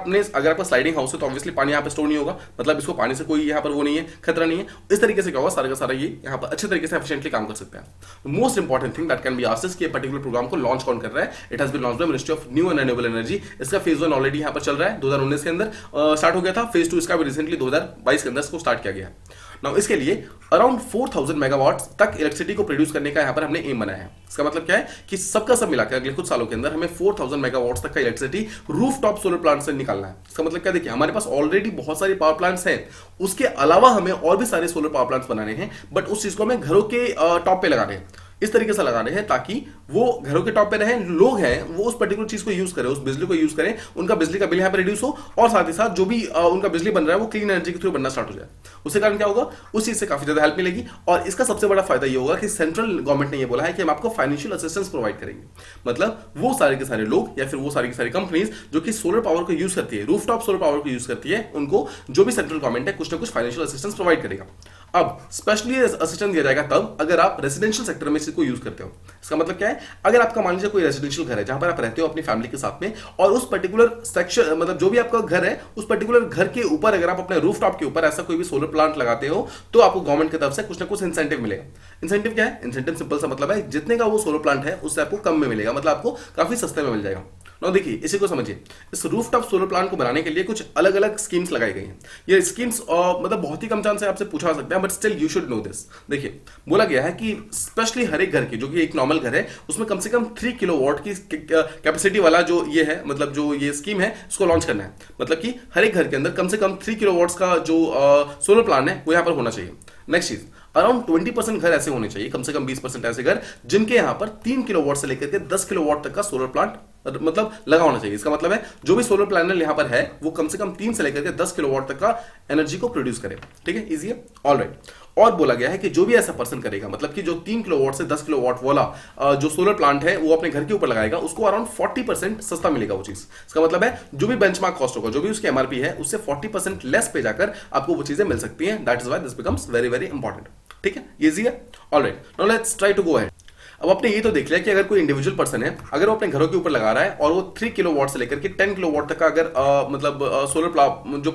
आपका स्लाइडिंग हाउस है तो ऑब्वियसली पानी यहां पर स्टोर नहीं होगा, मतलब इसको पानी से कोई यहां पर वो नहीं है, खतरा नहीं है। इस तरीके से क्या होगा, सारा का सारा ये यहां पर अच्छे तरीके से एफिशिएंटली काम कर सकता है। Most important thing that can be asked कि पर्टिकुलर प्रोग्राम को लॉन्च कौन कर रहा है। It has been launched by ministry of new and renewable energy. इसका फेज 1 ऑलरेडी यहां पर चल रहा है, 2019 के अंदर स्टार्ट हो गया था। फेज 2 इसका भी रिसेंटली 2022 के अंदर इसको स्टार्ट किया गया है। नाउ इसके लिए अराउंड 4000 मेगावाट तक इलेक्ट्रिसिटी को प्रोड्यूस करने का यहां पर हमने एम बनाया है। इसका मतलब क्या है कि सबका सब मिलाकर अगले कुछ सालों के अंदर हमें 4000 मेगावाट तक का इलेक्ट्रिसिटी रूफटॉप सोलर प्लांट से निकालना है। इसका मतलब क्या, देखिए हमारे पास ऑलरेडी बहुत सारे पावर प्लांट्स हैं, उसके अलावा हमें और भी सारे सोलर पावर प्लांट्स बनाने हैं, बट उस चीज को हमें घरों के टॉप पे लगाने हैं। इस तरीके से लगाने हैं ताकि वो घरों के टॉप पे रहे, लोग हैं वो उस पर्टिकुलर चीज को यूज करें, उस बिजली को यूज करें, उनका बिजली का बिल यहाँ पर रिड्यूस हो, और साथ ही साथ जो भी उनका बिजली बन रहा है वो क्लीन एनर्जी के थ्रू बनना स्टार्ट हो जाए। उसके कारण क्या होगा, उस चीज से काफी ज्यादा हेल्प मिलेगी। और इसका सबसे बड़ा फायदा ये होगा कि सेंट्रल गवर्नमेंट ने ये बोला है कि हम आपको फाइनेंशियल असिस्टेंस प्रोवाइड करेंगे। मतलब वो सारे के सारे लोग या फिर वो सारी की सारी कंपनीज जो कि सोलर पावर को यूज करती है, रूफटॉप सोलर पावर को यूज करती है, उनको जो भी सेंट्रल गवर्नमेंट है कुछ ना कुछ फाइनेंशियल असिस्टेंस प्रोवाइड करेगा। अब स्पेशली असिस्टेंस दिया जाएगा तब अगर आप रेजिडेंशियल सेक्टर में इसको यूज करते हो। इसका मतलब क्या है, अगर आपका मान लीजिए कोई रेजिडेंशियल घर है जहां पर आप रहते हो अपनी फैमिली के साथ में, और उस पर्टिकुलर सेक्शन मतलब जो भी आपका घर है उस पर्टिकुलर घर के ऊपर अगर आप अपने रूफटॉप के ऊपर ऐसा कोई भी सोलर प्लांट लगाते हो, तो आपको गवर्नमेंट की तरफ से कुछ ना कुछ इंसेंटिव मिलेगा। इंसेंटिव क्या है, इंसेंटिव सिंपल सा मतलब है जितने का वो सोलर प्लांट है उससे आपको कम में मिलेगा, मतलब आपको काफी सस्ते में मिल जाएगा। ना देखिए इसी को समझिए, इस रूफटॉप सोलर प्लांट को बनाने के लिए कुछ अलग अलग स्कीम्स लगाई गई हैं। ये स्कीम्स मतलब बहुत ही कम चांस से आपसे पूछा सकते हैं, but still you should know this. देखिए बोला गया है कि स्पेशली हर एक घर की, जो कि एक नॉर्मल घर है, उसमें कम से कम 3 किलोवाट की कैपेसिटी वाला जो ये है, मतलब जो ये स्कीम है, उसको लॉन्च करना है। मतलब कि हर एक घर के अंदर कम से कम 3 किलोवाट्स का जो सोलर प्लांट है वो यहाँ पर होना चाहिए। नेक्स्ट चीज, अराउंड 20% घर ऐसे होने चाहिए, कम से कम 20% ऐसे घर जिनके यहां पर 3 किलोवाट से लेकर के 10 किलोवाट तक का सोलर प्लांट मतलब लगा होना चाहिए। इसका मतलब है जो भी सोलर पैनल यहां पर है वो कम से कम 3 से लेकर के 10 किलोवाट तक का एनर्जी को प्रोड्यूस करे। ठीक है, इजी है, ऑलराइट। और बोला गया है कि जो भी ऐसा पर्सन करेगा, मतलब कि जो 3 किलोवाट से 10 किलोवाट वाला जो सोलर प्लांट है वो अपने घर के ऊपर लगाएगा, उसको अराउंड 40% सस्ता मिलेगा वो चीज। इसका मतलब है जो भी बेंचमार्क कॉस्ट होगा, जो भी उसकी एमआरपी है, उससे 40% लेस पे जाकर आपको वो चीजें मिल सकती हैं। That is why this becomes very very important. ठीक है, इजी है, alright. Now let's try to go ahead. अब आपने ये तो देख लिया कि अगर कोई इंडिविजुअल पर्सन है, अगर वो अपने घरों के ऊपर लगा रहा है और वो 3 किलोवाट से लेकर के 10 किलोवाट तक का अगर मतलब सोलर जो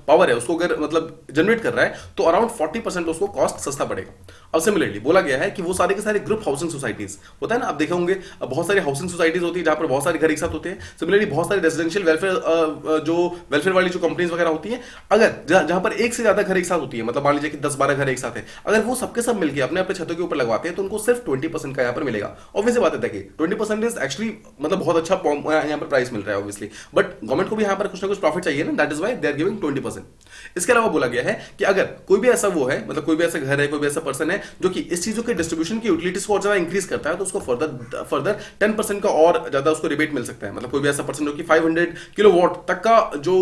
पावर है उसको अगर मतलब जनरेट कर रहा है, तो अराउंड 40% उसको कॉस्ट सस्ता पड़ेगा। अब सिमिलरली बोला गया है कि वो सारे के सारे ग्रुप हाउसिंग सोसाइटीज होता है ना, आप देखे होंगे बहुत सारी हाउसिंग सोसाइटीज होती है जहां पर बहुत सारे घर एक साथ होते हैं। सिमिलरली बहुत सारी रेजिडेंशियल वेलफेयर जो वेलफेयर वाली जो कंपनीज वगैरह होती हैं, अगर जहां पर एक से ज्यादा घर एक साथ होती है, मतलब मान लीजिए कि 10-12 घर एक साथ है, अगर वो सबके सब मिलकर अपने अपने छतों के ऊपर लगवाते हैं तो उनको सिर्फ 20% का यहाँ पर मिलेगा। ऑब्वियसली बात है, देखिए 20% इज एक्चुअली मतलब बहुत अच्छा यहाँ पर प्राइस मिल रहा है ऑब्वियसली, बट गवर्नमेंट को भी यहाँ पर कुछ ना कुछ प्रॉफिट चाहिए ना, that is why they are giving 20%। इसके अलावा बोला गया है कि अगर कोई भी ऐसा वो है, मतलब कोई भी ऐसा घर है, कोई भी ऐसा पर्सन है जो कि इस चीजों के डिस्ट्रीब्यूशन की यूटिलिटीज को और ज्यादा इंक्रीज करता है, तो उसको फर्दर 10% का और ज्यादा उसको रिबेट मिल सकता है। मतलब कोई भी ऐसा पर्सन जो कि 500 किलोवाट तक का जो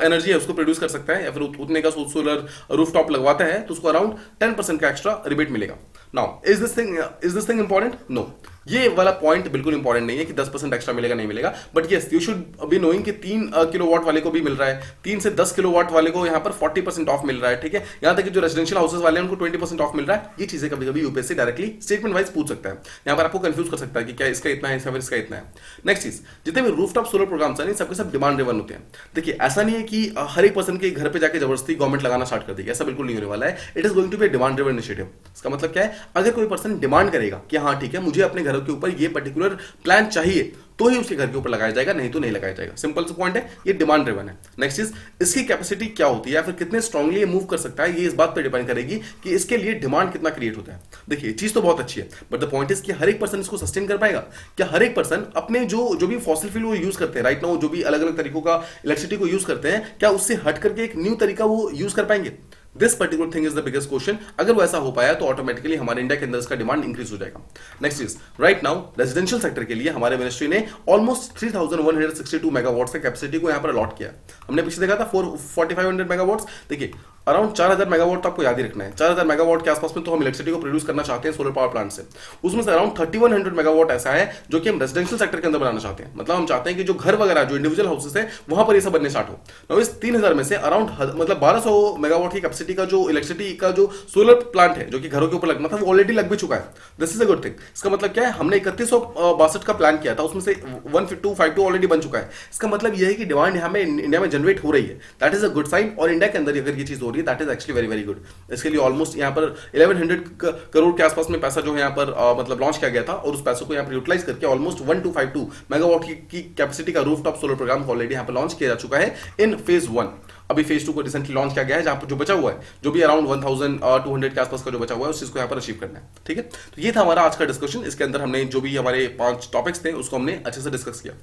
एनर्जी है उसको प्रोड्यूस कर सकता है या फिर उतने का सोलर रूफटॉप लगवाता है, तो उसको अराउंड 10% का एक्स्ट्रा रिबेट मिलेगा। Now is this thing important? No, ये वाला पॉइंट बिल्कुल इंपॉर्टेंट नहीं है कि 10% एक्स्ट्रा मिलेगा नहीं मिलेगा, but yes you should be knowing कि 3 किलोवाट वाले को भी मिल रहा है, 3 से 10 किलोवाट वाले को यहाँ पर 40% ऑफ मिल रहा है। ठीक है, यहाँ तक कि जो रेजिडेंशियल हाउसेस वाले हैं उनको 20% ऑफ मिल रहा है। ये चीजें कभी कभी यूपीएससी डायरेक्टली स्टेटमेंट वाइज पूछ सकता है, यहाँ पर आपको कंफ्यूज कर सकता है कि क्या इसका इतना है, इसका इतना है। नेक्स्ट चीज, जितने भी रूफटॉप सोलर प्रोग्राम्स हैं सबके सब डिमांड ड्रिवन होते हैं। देखिए ऐसा नहीं है कि हर एक पर्सन के घर पे जाके जबरदस्ती गवर्नमेंट लगाना स्टार्ट कर देगी, ऐसा बिल्कुल नहीं होने वाला है। It is going to be demand driven initiative. इसका मतलब क्या है, अगर कोई पर्सन डिमांड करेगा कि हाँ ठीक है मुझे अपने घरों के ऊपर ये पर्टिकुलर प्लान चाहिए, तो ही उसके घर के ऊपर लगाया जाएगा, नहीं तो नहीं लगाया जाएगा। सिंपल सा पॉइंट है, ये डिमांड ड्रिवन है। नेक्स्ट चीज, इसकी कैपेसिटी क्या होती है या फिर कितने स्ट्रांगली ये मूव कर सकता है, ये इस बात पर डिपेंड करेगी कि इसके लिए डिमांड कितना क्रिएट होता है। देखिए चीज तो बहुत अच्छी है, बट द पॉइंट इज कि हर एक पर्सन इसको सस्टेन कर पाएगा क्या? हर एक पर्सन अपने जो भी फॉसिल फ्यूल वो यूज करते हैं राइट नाउ, जो भी अलग अलग तरीकों का इलेक्ट्रिसिटी को यूज करते हैं, क्या उससे हट करके एक न्यू तरीका वो यूज कर पाएंगे? This particular thing is the biggest question. अगर वो ऐसा हो पाया तो ऑटोमेटिकली हमारे इंडिया के अंदर इसका डिमांड इंक्रीज हो जाएगा। Next is, right now residential sector के लिए हमारे मिनिस्ट्री ने ऑलमोस्ट 3162 मेगावाट्स का कैपेसिटी को यहां पर अलॉट किया। हमने पीछे देखा था 4500 मेगावाट्स। देखिए अराउंड 4000 मेगावाट तो आपको याद ही रखना है। 4000 मेगावाट के आसपास में तो हम इलेक्ट्रिसिटी को प्रोड्यूस करना चाहते हैं सोलर पावर प्लांट से। उसमें से अराउंड 3100 मेगावाट ऐसा है जो कि हम रेजिडेंशियल सेक्टर के अंदर बनाना चाहते हैं। मतलब हम चाहते हैं कि जो घर वगैरह जो इंडिविजुअल हाउसेस है वहां पर ये सब बनने स्टार्ट हो। तो इस 3000 में से अराउंड मतलब 1200 मेगावाट की कैपेसिटी का जो इलेक्ट्रिसिटी का जो सोलर प्लांट है जो कि घरों के ऊपर लगना था वो ऑलरेडी लग भी चुका है। This is a good thing. इसका मतलब क्या है, हमने 3162 का प्लान किया था, उसमें से 1252 ऑलरेडी बन चुका है। इसका मतलब यह है कि डिमांड यहाँ में इंडिया में जनरेट हो रही है। That is a good sign. और इंडिया के अंदर अगर ये चीज हो रही है that is actually very very good. इसके लिए ऑलमोस्ट यहाँ पर 1100 करोड़ के आसपास में पैसा जो है यहाँ पर मतलब लॉन्च किया गया था और उस पैसों को यहाँ पर यूटिलाइज करके ऑलमोस्ट 1252 मेगावाट की कैपेसिटी का रूफटॉप सोलर प्रोग्राम ऑलरेडी यहाँ पर लॉन्च किया जा चुका है इन फेज 1। अभी फेज 2 को रिसेंटली लॉन्च किया गया है, जहां पर जो बचा हुआ है जो भी अराउंड 1200 के आसपास का जो बचा हुआ है उस चीज को यहाँ पर अचीव करना है। ठीक है, तो ये था हमारा आज का डिस्कशन। इसके अंदर हमने जो भी हमारे 5 टॉपिक्स थे उसको हमने अच्छे से डिस्कस किया।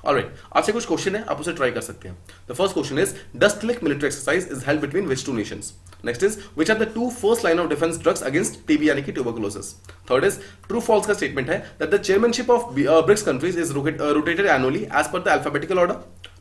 ऑलराइट, आपसे कुछ क्वेश्चन है, आप उसे ट्राई कर सकते हैं। The first question is, Dustlik military exercise is held between which 2 nations? Next is, which are the 2 first line of defence drugs against TB यानी कि tuberculosis? Third is, true false का statement है that the chairmanship of BRICS countries is rotated annually as per the alphabetical order?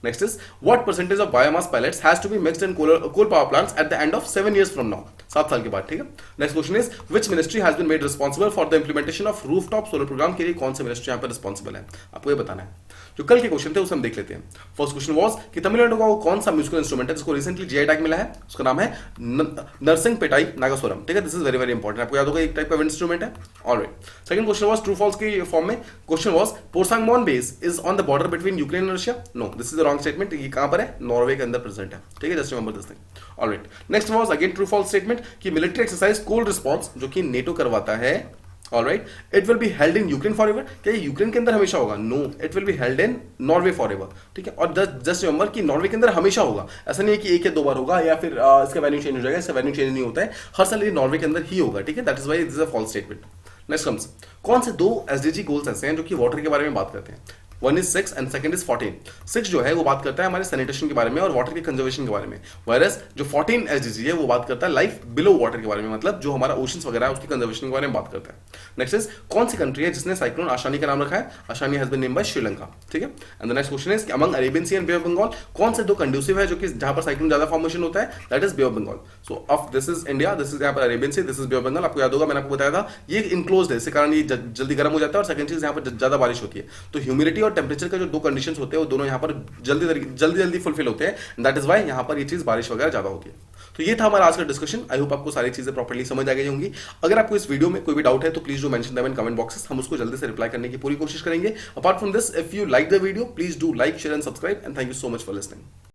Next is, what percentage of biomass pellets has to be mixed in coal power plants at the end of 7 years from now? 7 साल के बाद। ठीक है, next question is, which ministry has been made responsible for the implementation of rooftop solar program? के लिए कौन सा ministry यहाँ पर रिस्पॉन्सिबल है, आपको ये बताना है। जो कल के क्वेश्चन थे उसे हम देख लेते हैं। फर्स्ट क्वेश्चन वाज कि तमिलनाडु का वो कौन सा म्यूजिकल इंस्ट्रूमेंट है जिसको रिसेंटली जीआई टैग मिला है? उसका नाम है नरसिंग पेटाई नागास्वरम। ठीक है, this is very very important, आपको याद होगा एक टाइप का इंस्ट्रूमेंट है। Alright, second question was true false की फॉर्म में। Question was, Porsangmoen base is on the border between Ukraine and Russia? No, this is the wrong statement. ये कहां पर है? नॉर्वे के अंदर प्रेजेंट है। ठीक है, just remember this thing. Alright, next was again true false statement कि मिलिट्री एक्सरसाइज कोल्ड रिस्पांस जो कि नेटो करवाता है alright, it will be held in Ukraine forever, क्या ये यूक्रेन के अंदर हमेशा होगा? No, it will be held in Norway forever, ठीक है। और जस्ट रिमेंबर कि नॉर्वे के अंदर हमेशा होगा, ऐसा नहीं है कि एक या दो बार होगा या फिर इसका वेन्यू चेंज हो जाएगा, इसका वेन्यू चेंज नहीं होता है, हर साल ये नॉर्वे के अंदर ही होगा, ठीक है। That is why this is a false statement. Next comes, कौन से दो एसडीजी गोल्स ऐसे हैं जो कि वाटर के बारे में बात करते हैं? One is 6 and second is 14। 6 जो है वो बात करता है हमारे सैनिटेशन के बारे में और वाटर के कंजर्वेशन के बारे में, वायरस जो 14 एसडीजी है वो बात करता है लाइफ बिलो वाटर के बारे में, मतलब जो हमारा ओशंस वगैरह है उसकी कंजर्वेशन के बारे में बात करता है। नेक्स्ट इज, कौन सी कंट्री है जिसने साइक्लोन आशानी का नाम रखा है? Asani has been named by Sri, ठीक है। And the next question is, among Arabian Sea and Bay of Bengal, कौन से दो कंड्यूसिव है जो कि जहां पर साइक्लोन ज्यादा फॉर्मेशन होता है? That is Bay of Bengal. So of this is India, this is यहाँ पर Arabian Sea, this is Bay of Bengal. आपको याद होगा मैंने आपको बताया था ये इनक्लोज्ड है, इसके कारण ये जल्दी गर्म हो जाता है। और सेकंड चीज यहाँ पर ज्यादा बारिश होती है, तो ह्यूमिडिटी और टेम्परेचर का जो दो कंडीशंस होते हैं वो दोनों यहाँ पर जल्दी फुलफिल होते हैं। दैट इज वाई यहाँ पर ये चीज बारिश वगैरह ज्यादा होती है। तो ये था हमारा आज का डिस्कशन। आई होप आपको सारी चीजें प्रॉपर्ली समझ आ गई होंगी। अगर आपको इस वीडियो में कोई भी डाउट है तो please do mention them in comment boxes, हम उसको जल्दी से रिप्लाई करने की पूरी कोशिश करेंगे। Apart from this, if you like the video please do like, share and subscribe, and thank you so much for listening.